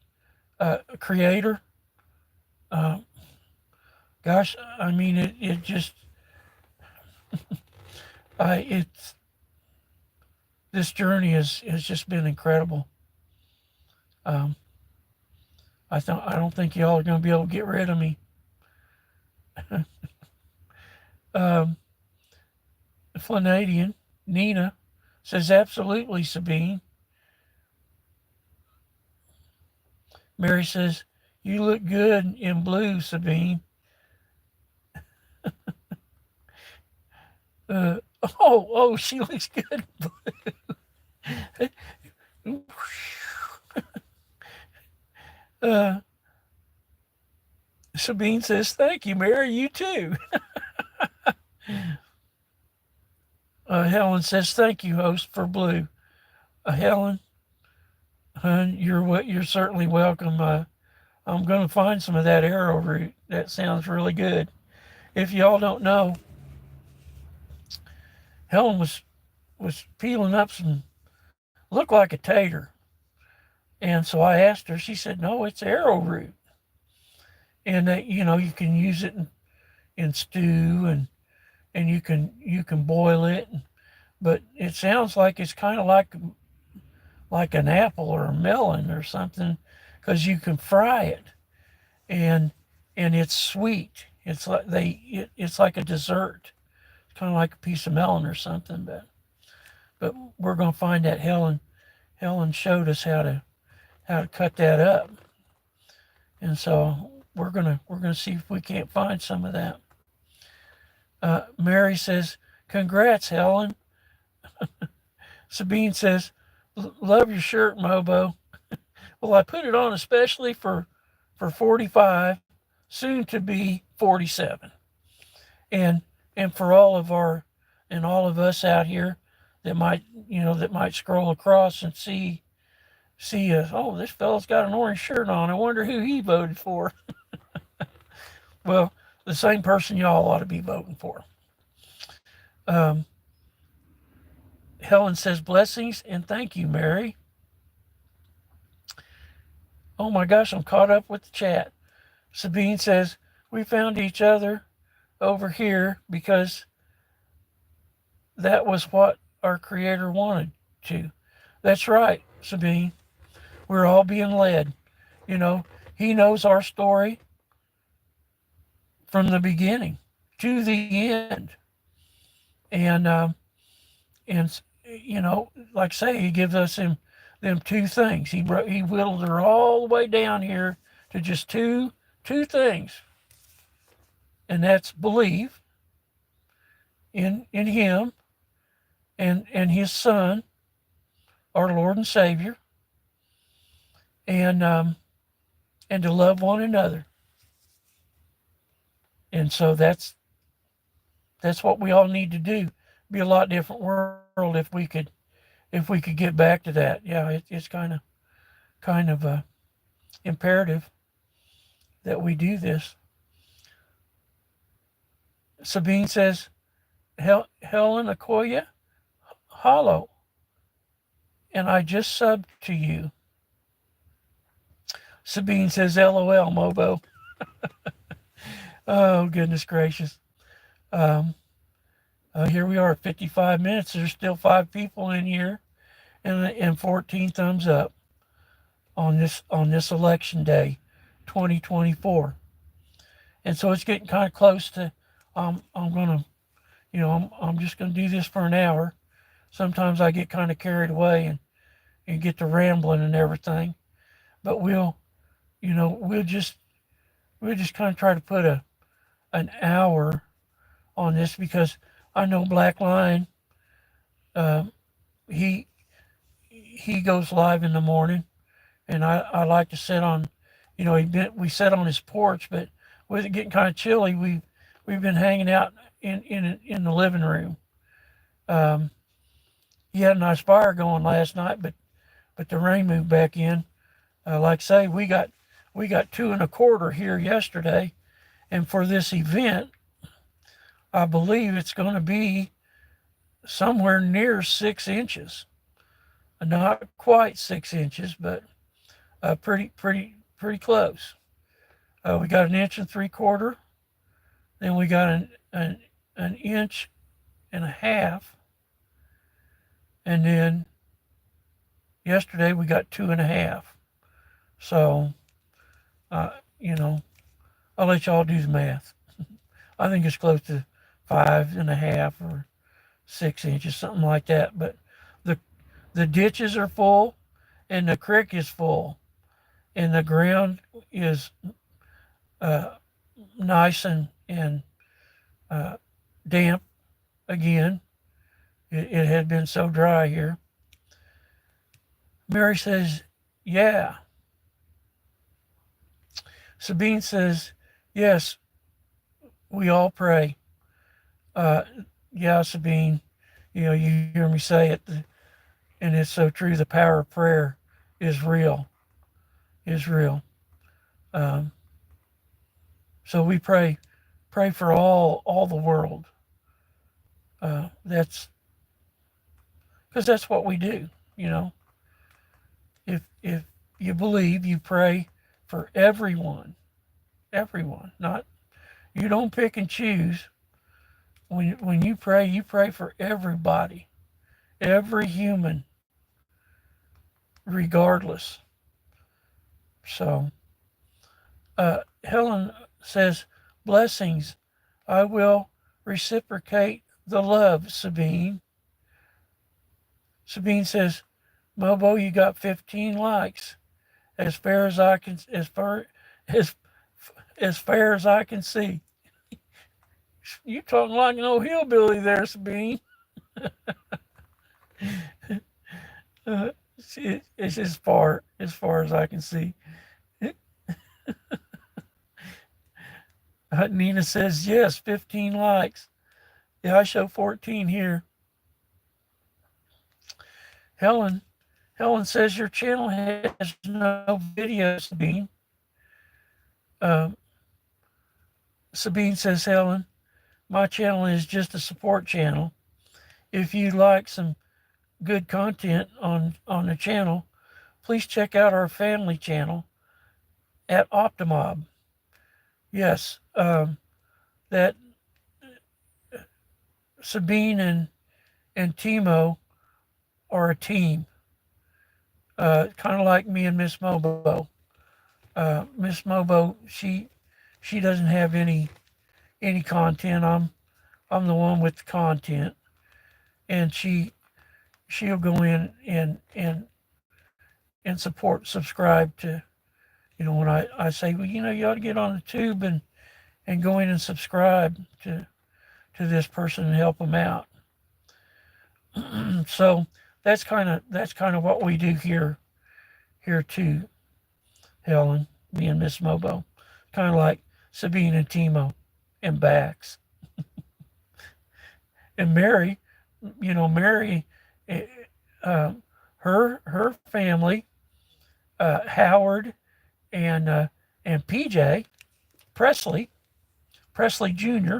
creator, uh, gosh, I mean, it just, it's, this journey has just been incredible. Um, I don't think y'all are going to be able to get rid of me. um, Flanagan, Nina says, absolutely, Sabine. Mary says, you look good in blue, Sabine. She looks good. uh, Sabine says, thank you, Mary. You too. Helen says, thank you, host, for blue. Helen, hun, you're certainly welcome. I'm going to find some of that arrowroot. That sounds really good. If y'all don't know, Helen was peeling up some, looked like a tater. And so I asked her, she said, no, it's arrowroot. And that, you can use it in stew and you can boil it. But it sounds like it's kind of like an apple or a melon or something because you can fry it and it's sweet. It's like it's like a dessert. It's kind of like a piece of melon or something, but we're going to find that. Helen showed us how to cut that up. And so we're going to see if we can't find some of that. Mary says, congrats, Helen. Sabine says, love your shirt, Mobo. Well, I put it on especially for 45, soon to be 47. And for all of us out here that might scroll across and see oh, this fellow's got an orange shirt on. I wonder who he voted for. Well, the same person y'all ought to be voting for. Helen says, blessings and thank you, Mary. Oh my gosh, I'm caught up with the chat. Sabine says, we found each other over here because that was what our Creator wanted to. That's right, Sabine. We're all being led. He knows our story from the beginning to the end. And like I say, he gives us them two things. He whittled her all the way down here to just two things, and that's believe in him and his Son, our Lord and Savior, and to love one another. And so that's what we all need to do. Be a lot different world if we could get back to that. Yeah, it's kind of imperative that we do this. Sabine says, Helen Okoye, hollow, and I just subbed to you. Sabine says, LOL, Mobo. Oh, goodness gracious. Here we are, 55 minutes. There's still 5 people in here, and 14 thumbs up on this election day, 2024. And so it's getting kind of close to. I'm gonna, I'm just gonna do this for an hour. Sometimes I get kind of carried away and get to rambling and everything, but we'll just kind of try to put an hour on this because I know Black Lion, uh, he he goes live in the morning, and I like to sit on, we sat on his porch, but with it getting kind of chilly, we've been hanging out in the living room. Um, he had a nice fire going last night, but the rain moved back in. Like I say, we got 2 1/4 here yesterday, and for this event, I believe it's going to be somewhere near 6 inches. Not quite 6 inches, but pretty close. We got 1 1/3 inches. Then we got an inch and a half, and then yesterday we got 2 1/2. So, uh, you know, I'll let y'all do the math. I think it's close to 5 1/2 or 6 inches, something like that. But the the ditches are full, and the creek is full, and the ground is uh, nice and uh, damp again. It had been so dry here. Mary says, "Yeah." Sabine says, "Yes, we all pray." Uh, yeah, Sabine, you hear me say it, and it's so true. The power of prayer is real, is real. Um, so we pray for all the world. That's because that's what we do. You know, if you believe, you pray for everyone, everyone. Not you don't pick and choose. When you pray for everybody, every human, regardless. So Helen says, "Blessings. I will reciprocate the love, Sabine." Sabine says, "Mobo, you got 15 likes. As far as I can, as as far as I can see." You talking like an old hillbilly there, Sabine. Uh, it's as far as I can see. Nina says yes, 15 likes. Yeah, I show 14 here. Helen Helen says your channel has no videos, Sabine. Um, Sabine says, Helen, my channel is just a support channel. If you like some good content on the channel, please check out our family channel at Optimob. Yes, that Sabine and Timo are a team, kind of like me and Miss Mobo. Miss Mobo, she doesn't have any content. I'm the one with the content, and she'll go in and subscribe to, when I say, well, you ought to get on the tube and go in and subscribe to this person and help them out. So that's kind of what we do here too, Helen, me and Miss Mobo, kind of like Sabine and Timo and Bax and Mary. Mary, eh, her family, Howard and PJ Presley Jr.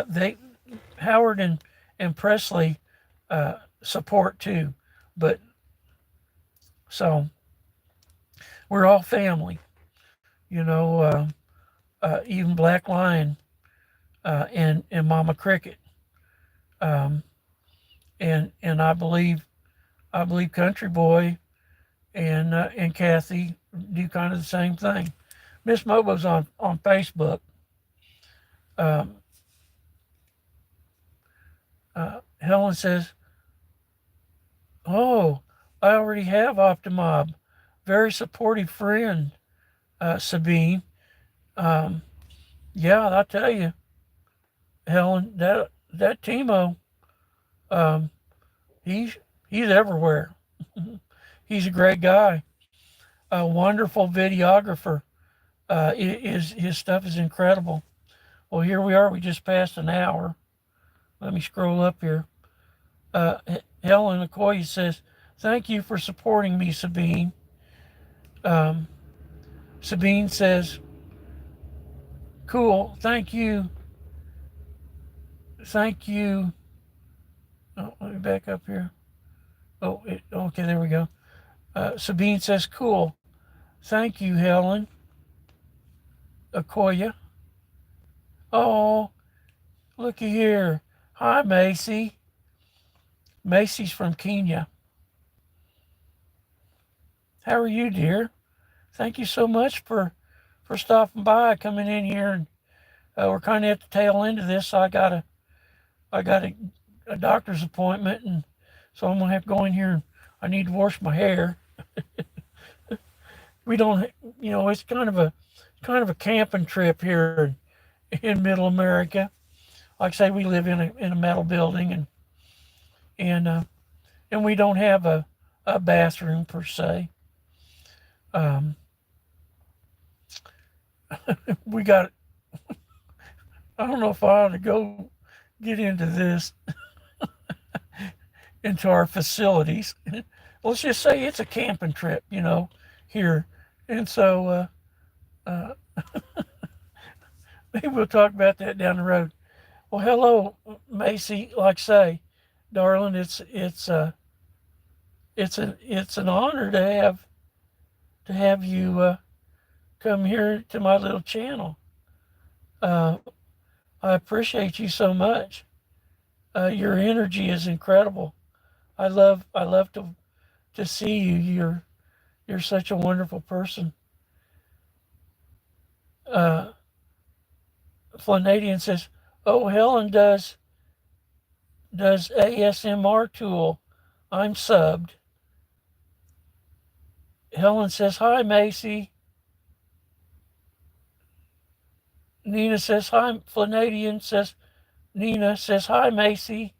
They Howard and Presley support too, but so we're all family. Even Black Lion and Mama Cricket, um, and I believe Country Boy and Kathy do kind of the same thing. Miss Mobo's on Facebook. Um, Helen says, "Oh, I already have Optimob. very supportive friend, Sabine. Um, yeah, I tell you, Helen, that Timo, um, he's he's everywhere. He's a great guy, a wonderful videographer. His stuff is incredible. Well, here we are. We just passed an hour. Let me scroll up here. Helen Okoye says, "Thank you for supporting me, Sabine." Um, Sabine says, "Cool. Thank you. Thank you." Oh, let me back up here. Okay, there we go. Sabine says, "Cool. Thank you, Helen Okoye." Oh, looky here. Hi, Macy. Macy's from Kenya. How are you, dear? Thank you so much for stopping by, coming in here, and we're kind of at the tail end of this. So I got a doctor's appointment, and so I'm gonna have to go in here. And I need to wash my hair. We don't, it's kind of a camping trip here in Middle America. Like I say, we live in a metal building, and and we don't have a bathroom per se. Um, we got. I don't know if I ought to go get into this, into our facilities. Let's just say it's a camping trip, here, and so uh, maybe we'll talk about that down the road. Well, hello, Macy. Like I say, darling, it's an honor to have you come here to my little channel. Uh, I appreciate you so much. Your energy is incredible. I love to see you. You're such a wonderful person. Uh, Flanadian says, "Oh, Helen does ASMR tool. I'm subbed." Helen says, "Hi, Macy." Nina says, "Hi." Flanadian says, Nina says, "Hi, Macy."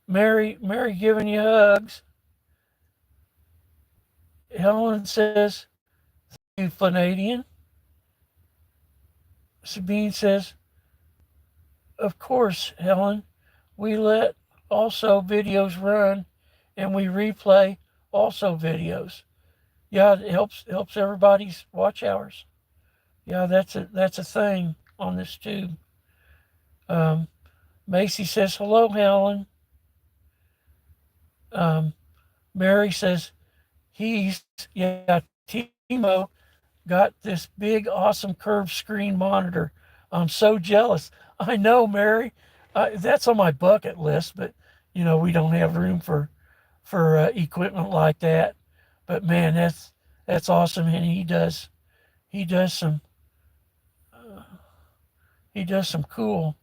Mary giving you hugs. Helen says, "You Flanadian." Sabine says, "Of course, Helen. We let also videos run, and we replay also videos. Yeah, it helps everybody's watch hours. Yeah, that's a thing on this tube." Um, Macy says, "Hello, Helen." Um, Mary says, yeah, Timo got this big, awesome curved screen monitor. I'm so jealous." I know, Mary. That's on my bucket list, but we don't have room for equipment like that. But man, that's awesome, and he does some uh, he does some cool.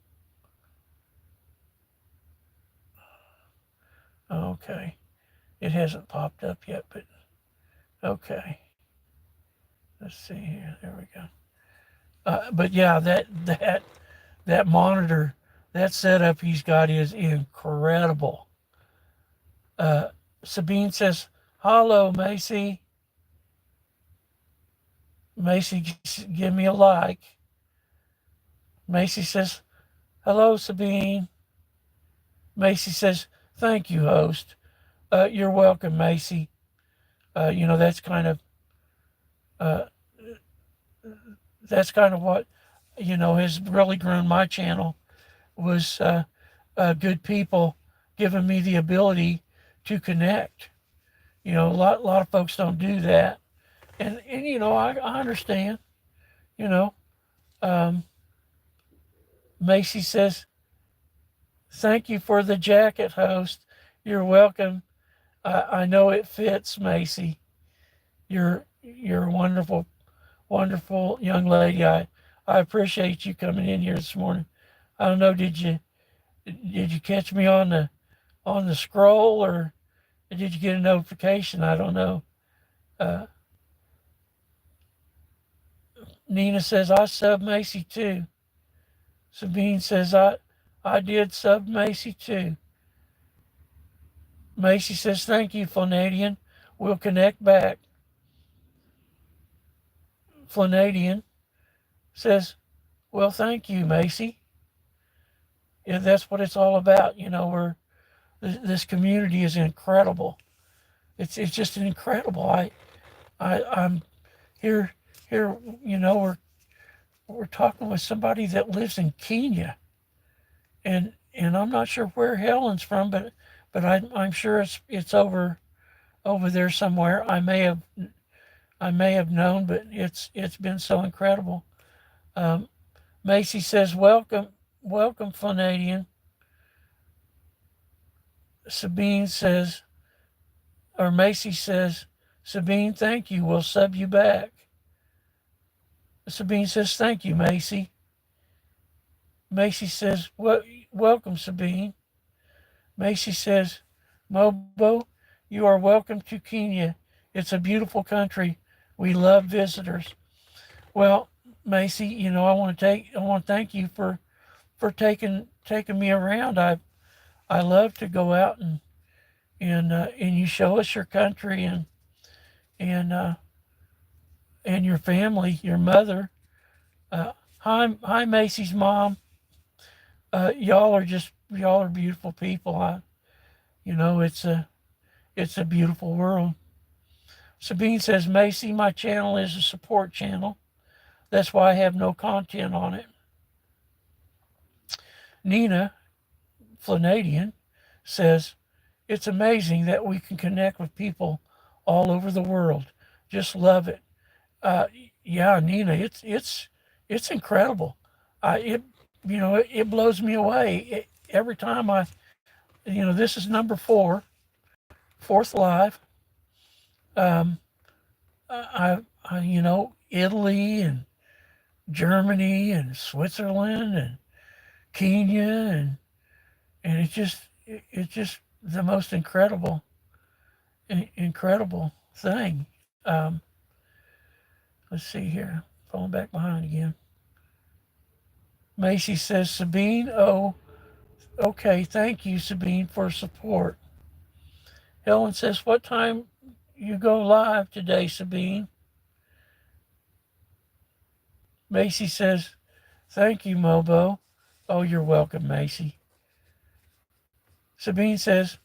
Okay, it hasn't popped up yet, but okay. Let's see here. There we go. But yeah, that monitor, that setup he's got is incredible. Uh, Sabine says, "Hello, Macy." Macy, give me a like. Macy says, "Hello, Sabine." Macy says, "Thank you, host." You're welcome, Macy. That's uh, what has really grown my channel, was good people giving me the ability to connect. A lot of folks don't do that, and I understand. You know, um, Macy says, "Thank you for the jacket, host." You're welcome. I know it fits, Macy. You're a wonderful, wonderful young lady. I appreciate you coming in here this morning. I don't know, did you catch me on the scroll, or did you get a notification? I don't know. Nina says, I sub Macy too. Sabine says, I did sub Macy too. Macy says, thank you, Flanadian. We'll connect back. Flanadian says, well, thank you, Macy. Yeah, that's what it's all about. You know, this community is incredible. It's just incredible. I'm here here. You know, we're talking with somebody that lives in Kenya, and I'm not sure where Helen's from, but I'm sure it's over there somewhere. I may have known, but it's been so incredible. Um, Macy says, welcome, Flanadian. Sabine says, or Macy says, Sabine, thank you. We'll sub you back. Sabine says, thank you, Macy. Macy says, welcome, Sabine. Macy says, Mobo, you are welcome to Kenya. It's a beautiful country. We love visitors. Well, Macy, you know, I want to thank you for taking me around. I love to go out and you show us your country and and your family, your mother. Hi, Macy's mom. Y'all are beautiful people. You know, it's a beautiful world. Sabine says, Macy, my channel is a support channel. That's why I have no content on it. Nina Flanadian says, it's amazing that we can connect with people all over the world. Just love it. Uh, yeah, Nina, it's incredible. It you know it blows me away every time this is number fourth live. Um, Italy and Germany and Switzerland and Kenya and it's just the most incredible thing. Um, let's see here, falling back behind again. Macy says, Sabine, oh, okay, thank you, Sabine, for support. Helen says, what time you go live today, Sabine? Macy says, thank you, Mobo. Oh, you're welcome, Macy. Sabine says,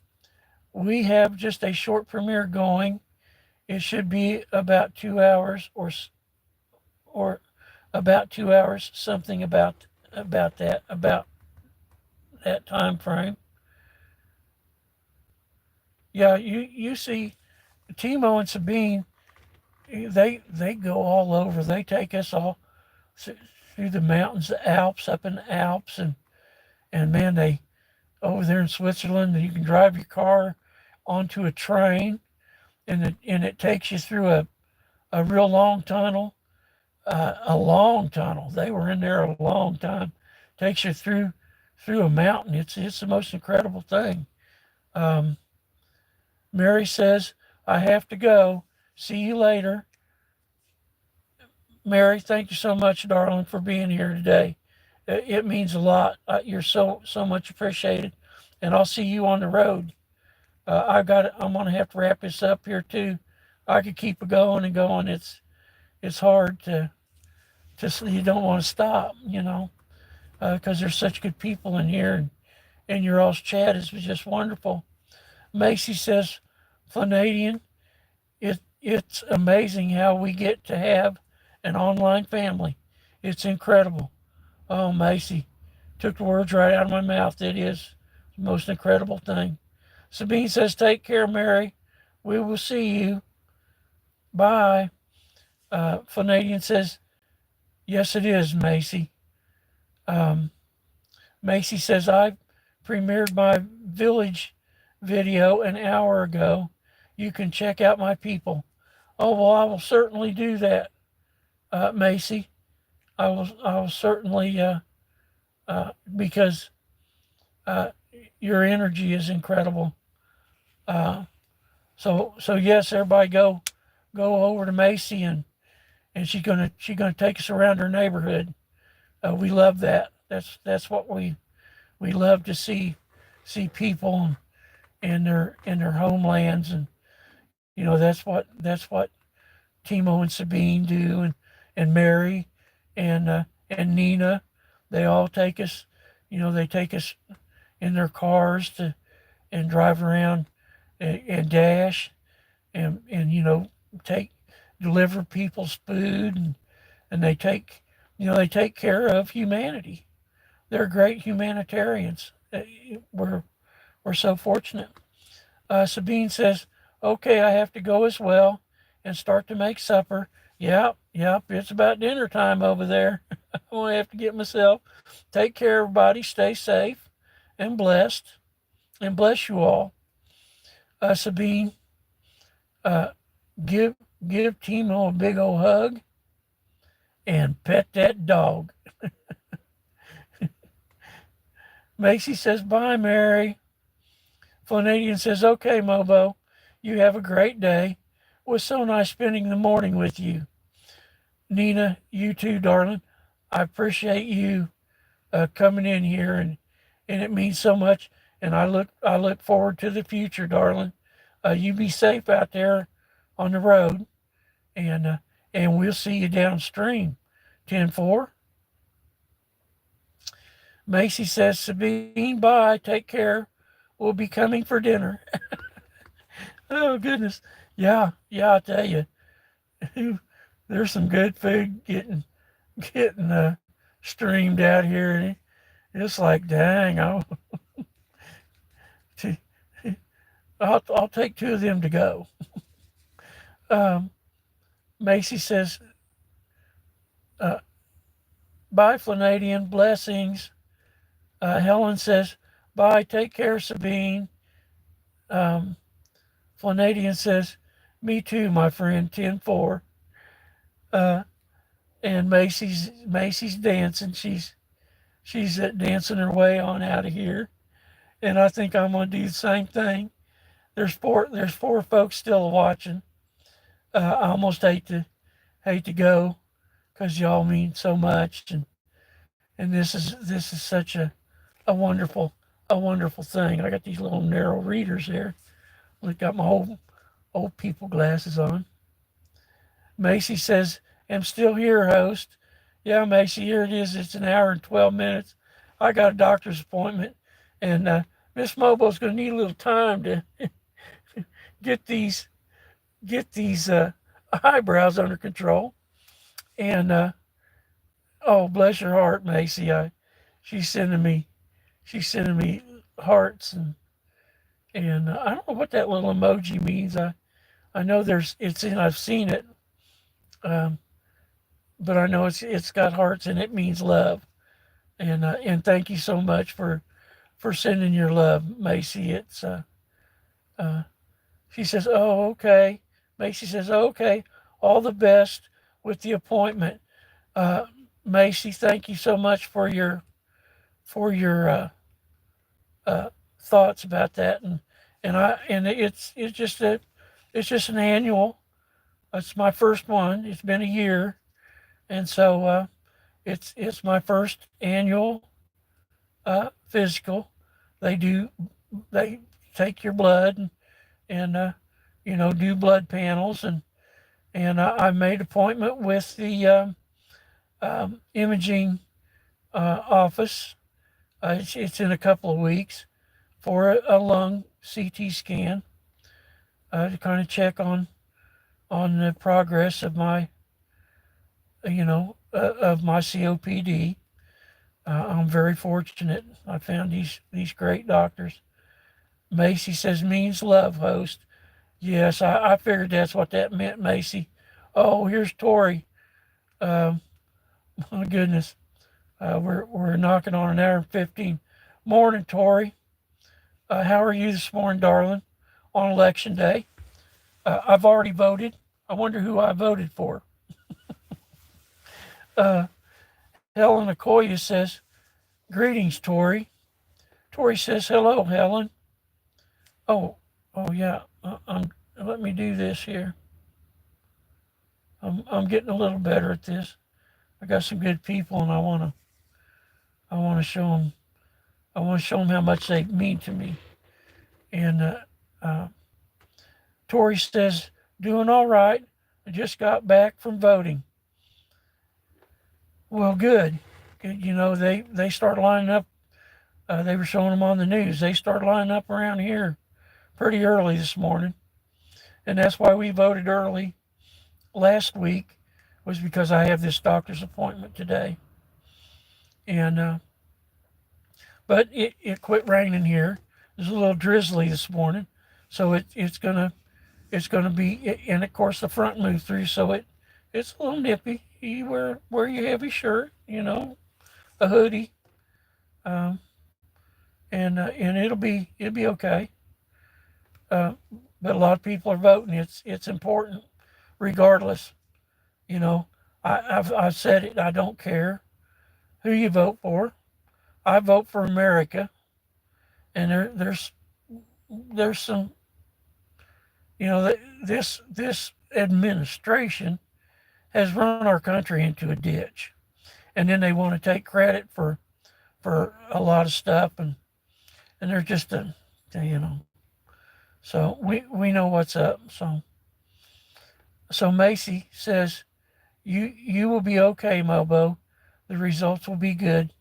we have just a short premiere going. It should be about 2 hours or about 2 hours, something about that time frame. Yeah, you see, Timo and Sabine, they go all over. They take us all through the mountains, the Alps, up in the Alps, and man, they over there in Switzerland, you can drive your car onto a train, and it takes you through a real long tunnel, a long tunnel. They were in there a long time. Takes you through a mountain. It's the most incredible thing. Um, Mary says, I have to go. See you later. Mary, thank you so much, darling, for being here today. It means a lot. You're so much appreciated, and I'll see you on the road. I'm gonna have to wrap this up here too. I could keep going and going. It's hard to you don't want to stop, because there's such good people in here, and your all's chat is just wonderful. Macy says, Flanadian, it's amazing how we get to have an online family. It's incredible. Oh, Macy, took the words right out of my mouth. It is the most incredible thing. Sabine says, take care, Mary. We will see you. Bye. Flanadian says, yes, it is, Macy. Macy says, I premiered my village video an hour ago. You can check out my people. Oh, well, I will certainly do that, Macy. I will certainly, because your energy is incredible. So yes, everybody go over to Macy and and she's gonna take us around her neighborhood. We love that. That's what we love to see people in their homelands, and that's what Timo and Sabine do, and Mary and Nina. They all take us. They take us in their cars to and drive around and dash and take deliver people's food, and they take care of humanity. They're great humanitarians. We're so fortunate. Sabine says, "Okay, I have to go as well and start to make supper." Yep, yep, it's about dinner time over there. I'm gonna have to get myself. Take care, everybody. Stay safe and blessed, and bless you all. Sabine, uh, give give Timo a big old hug and pet that dog. Macy says, "Bye, Mary." Flanagan says, "Okay, Mobo, you have a great day. It was so nice spending the morning with you." Nina, you too, darling. I appreciate you coming in here, and it means so much. And I look forward to the future, darling. You be safe out there on the road, and we'll see you downstream. 10-4. Macy says, "Sabine, bye. Take care. We'll be coming for dinner." Oh goodness, yeah, yeah. I tell you, there's some good food getting streamed out here, and it's like, dang, I'll take two of them to go. Um, Macy says, uh, "Bye, Flanagan. Blessings." Helen says, "Bye. Take care, Sabine." Um, Flanagan says, "Me too, my friend." 10-4. Uh, and Macy's dancing. She's dancing her way on out of here, and I think I'm gonna do the same thing. There's four folks still watching. I almost hate to go because y'all mean so much, and this is such a wonderful thing. I got these little narrow readers here. Look, got my old people glasses on. Macy says, "I'm still here, host." Yeah, Macy, here it is. It's an hour and 12 minutes. I got a doctor's appointment, and Miss Mobo's going to need a little time to get these eyebrows under control. And oh, bless her heart, Macy. She's sending me she's sending me hearts, and I don't know what that little emoji means. I know it's in. I've seen it, um, but I know it's got hearts and it means love. And thank you so much for sending your love, Macy. Uh, she says, "Oh, okay." Macy says, "Oh, okay. All the best with the appointment." Uh, Macy, thank you so much for your uh, thoughts about that, and it's just an annual. It's my first one. It's been a year, and so it's my first annual physical. They do they take your blood and do blood panels, and I made appointment with the imaging office. It's in a couple of weeks for a lung CT scan to kind of check on the progress of my COPD. I'm very fortunate. I found these great doctors. Macy says, "Means love, host." Yes, I figured that's what that meant, Macy. Oh, here's Tori. Um, my goodness, we're knocking on an hour and 15. Morning, Tori. How are you this morning, darling? On election day, I've already voted. I wonder who I voted for. Uh, Helen Okoye says, "Greetings, Tori." Tori says, "Hello, Helen." Oh, oh yeah. Let me do this here. I'm getting a little better at this. I got some good people, and I want to show them. I want to show them how much they mean to me. And uh, Tori says, doing all right. I just got back from voting. Well, good. You know, they start lining up. They were showing them on the news. They start lining up around here pretty early this morning, and that's why we voted early last week. Was because I have this doctor's appointment today, and but it quit raining here. It's a little drizzly this morning, so it's gonna be, and of course the front moved through, so it's a little nippy. You wear your heavy shirt, you know, a hoodie, um, and it'll be okay. Uh, but a lot of people are voting. It's important, regardless. You know, I've said it. I don't care who you vote for. I vote for America, and there's some, you know, this administration has run our country into a ditch, and then they want to take credit for a lot of stuff, and they're just a, you know. So we know what's up. So Macy says you will be okay, Mobo. The results will be good,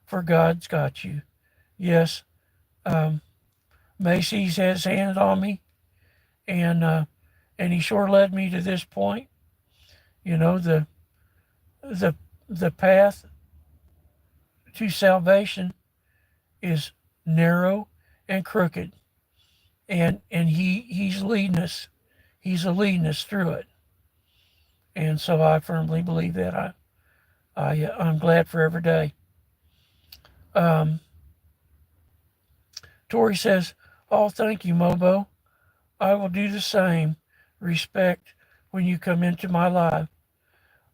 for God's got you. Yes, um, Macy's has hands on me, and he sure led me to this point. You know, the the path to salvation is narrow and crooked, and he's leading us. He's leading us through it, and so I firmly believe that. I'm glad for every day. Um, Tori says, "Oh, thank you, Mobo. I will do the same. Respect when you come into my life."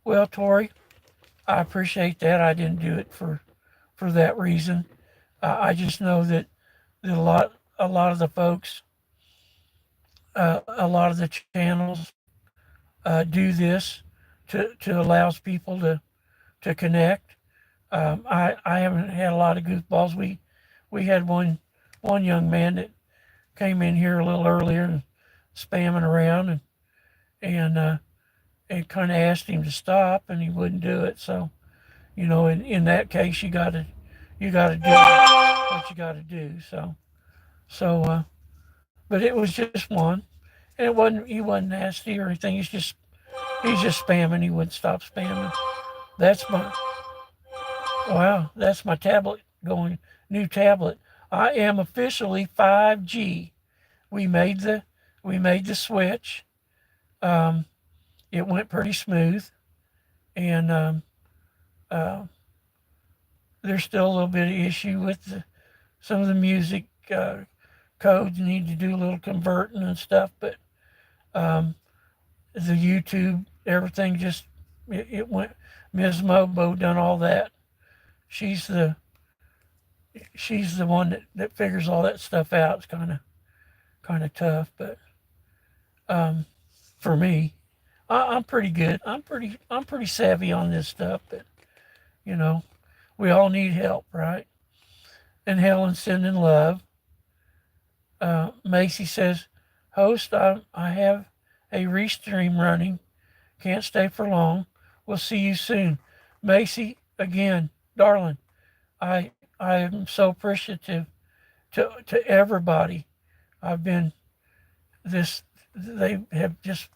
Well, Tori, I appreciate that. I didn't do it for that reason. I just know that a lot of the folks, a lot of the channels do this to allows people to connect. I haven't had a lot of goofballs. We had one young man that came in here a little earlier and spamming around, and kind of asked him to stop, and he wouldn't do it. So, you know, in that case, you gotta do what you gotta do. But it was just one, and he wasn't nasty or anything. He's just spamming. He wouldn't stop spamming. That's my Wow. That's my tablet going. New tablet. I am officially 5G. We made the we made the switch. Um, it went pretty smooth, and uh, there's still a little bit of issue with some of the music codes. Need to do a little converting and stuff, but um, the YouTube, everything just it went. Ms. Mobo done all that. She's the she's the one that figures all that stuff out. It's kind of tough, but um, for me, I'm pretty good. I'm pretty savvy on this stuff, but you know, we all need help, right? And Helen sending love. Macy says, "Host, I have a restream running. Can't stay for long. We'll see you soon." Macy, again, darling, I am so appreciative to everybody. I've been this. They have just.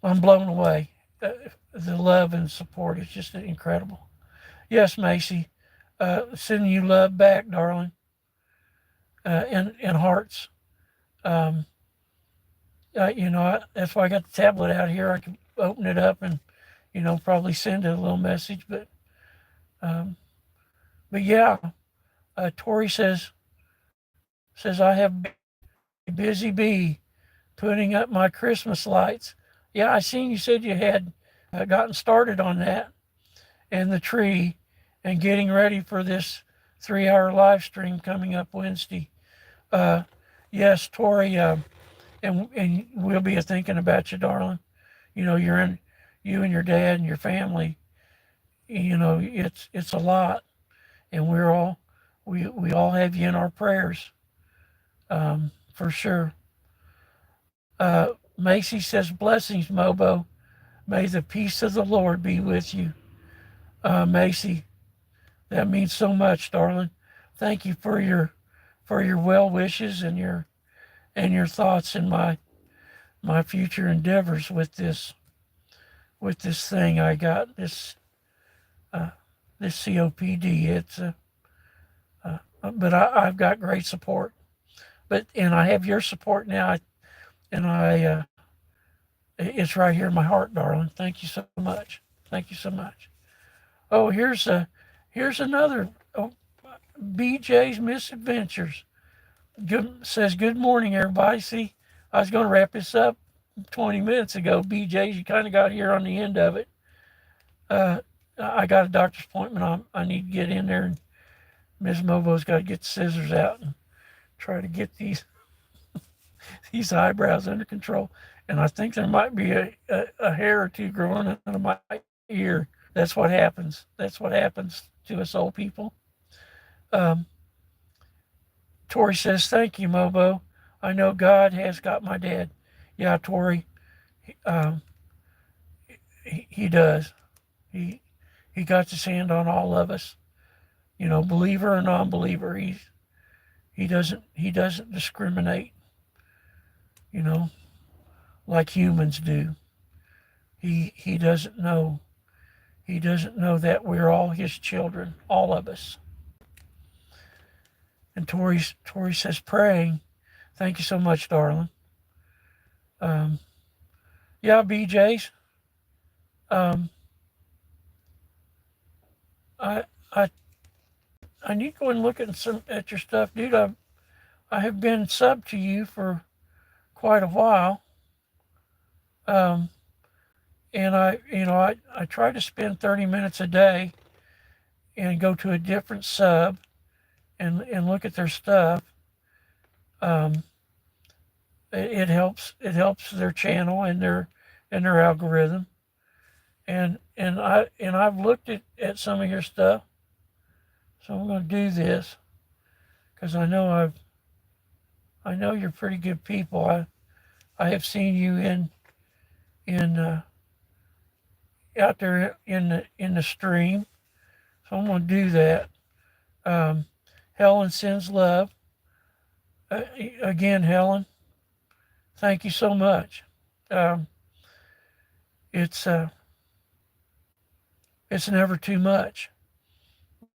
I'm blown away. The love and support is just incredible. Yes, Macy, sending you love back, darling, and hearts. Um, you know, that's why I got the tablet out here. I can open it up and, you know, probably send a little message. Um, but yeah, Tori says I have a busy bee putting up my Christmas lights. Yeah, I seen you said you had gotten started on that and the tree and getting ready for this 3 hour live stream coming up Wednesday. Yes, Tori, and we'll be thinking about you, darling. you and your dad and your family. It's a lot, and we all have you in our prayers, for sure. Macy says, blessings, Mobo. May the peace of the Lord be with you. Macy, that means so much, darling. Thank you for your well wishes and your thoughts in my future endeavors with this thing I got, uh, this COPD. But I've got great support. And I have your support now, and it's right here in my heart, darling. Thank you so much. Thank you so much. Oh, here's another. Oh, BJ's Misadventures. Says good morning, everybody. See, I was going to wrap this up 20 minutes ago. BJ's, you kind of got here on the end of it. I got a doctor's appointment. I need to get in there, and Miss Mobo's got to get the scissors out and try to get these eyebrows under control. And I think there might be a hair or two growing out of my ear. That's what happens. That's what happens to us old people. Tori says, thank you, Mobo. I know God has got my dad. Yeah, Tori, um, he does. He got his hand on all of us. Believer or non-believer. He doesn't discriminate. Like humans do. He doesn't know. He doesn't know that we're all his children, all of us. And Tori says, praying. Thank you so much, darling. Yeah, BJ's. I I I need to go and look at your stuff, dude. I have been sub to you for quite a while. Um, and I try to spend 30 minutes a day and go to a different sub and look at their stuff. Um, it helps their channel and their algorithm. And I've looked at some of your stuff. So I'm going to do this because I know you're pretty good people. I have seen you in out there in the stream. So I'm going to do that. Helen sends love. Again, Helen, thank you so much. It's never too much,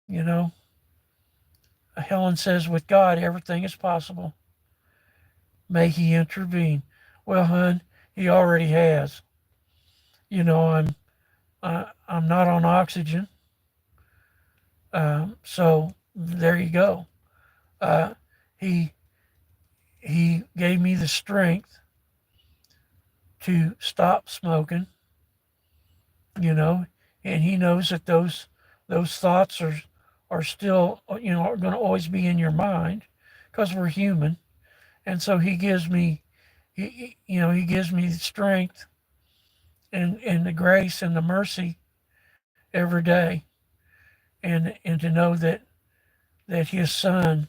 you know. Helen says, with God, everything is possible. May he intervene. Well, hon, he already has. I'm not on oxygen. So there you go. He gave me the strength to stop smoking, and he knows that those thoughts are still, are going to always be in your mind because we're human. And so he gives me the strength and the grace and the mercy every day, and to know that his son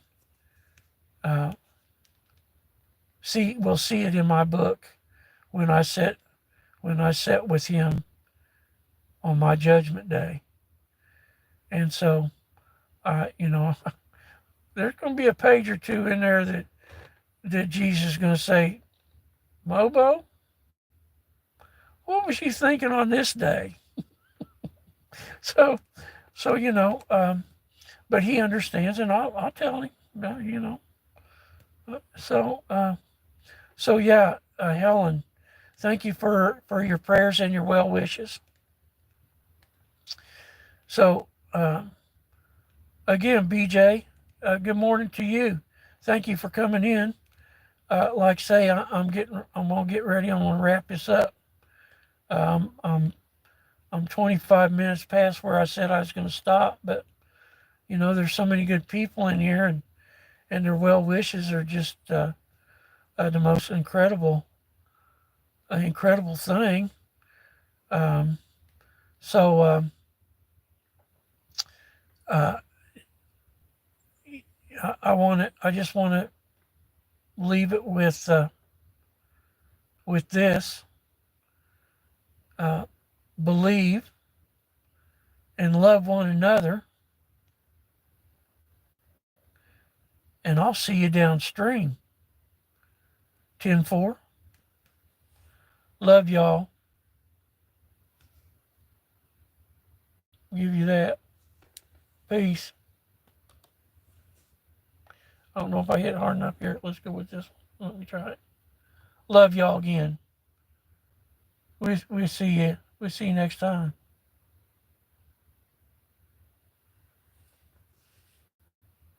will see it in my book when I sit with him on my judgment day. And so there's going to be a page or two in there that Jesus is going to say, Mobo, what was you thinking on this day? so but he understands, and I'll tell him. So yeah, Helen, thank you for your prayers and your well wishes. So again, BJ, good morning to you. Thank you for coming in. Like I say, I'm gonna get ready. I'm gonna wrap this up. I'm 25 minutes past where I said I was gonna stop, but there's so many good people in here, and their well wishes are just the most incredible thing. Um, so uh, I want to. I just want to leave it with this. Uh, Believe and love one another, and I'll see you downstream. 10-4. Love y'all. Give you that. Peace. I don't know if I hit hard enough here. Let's go with this one. Let me try it. Love y'all again. We see you. We see you next time.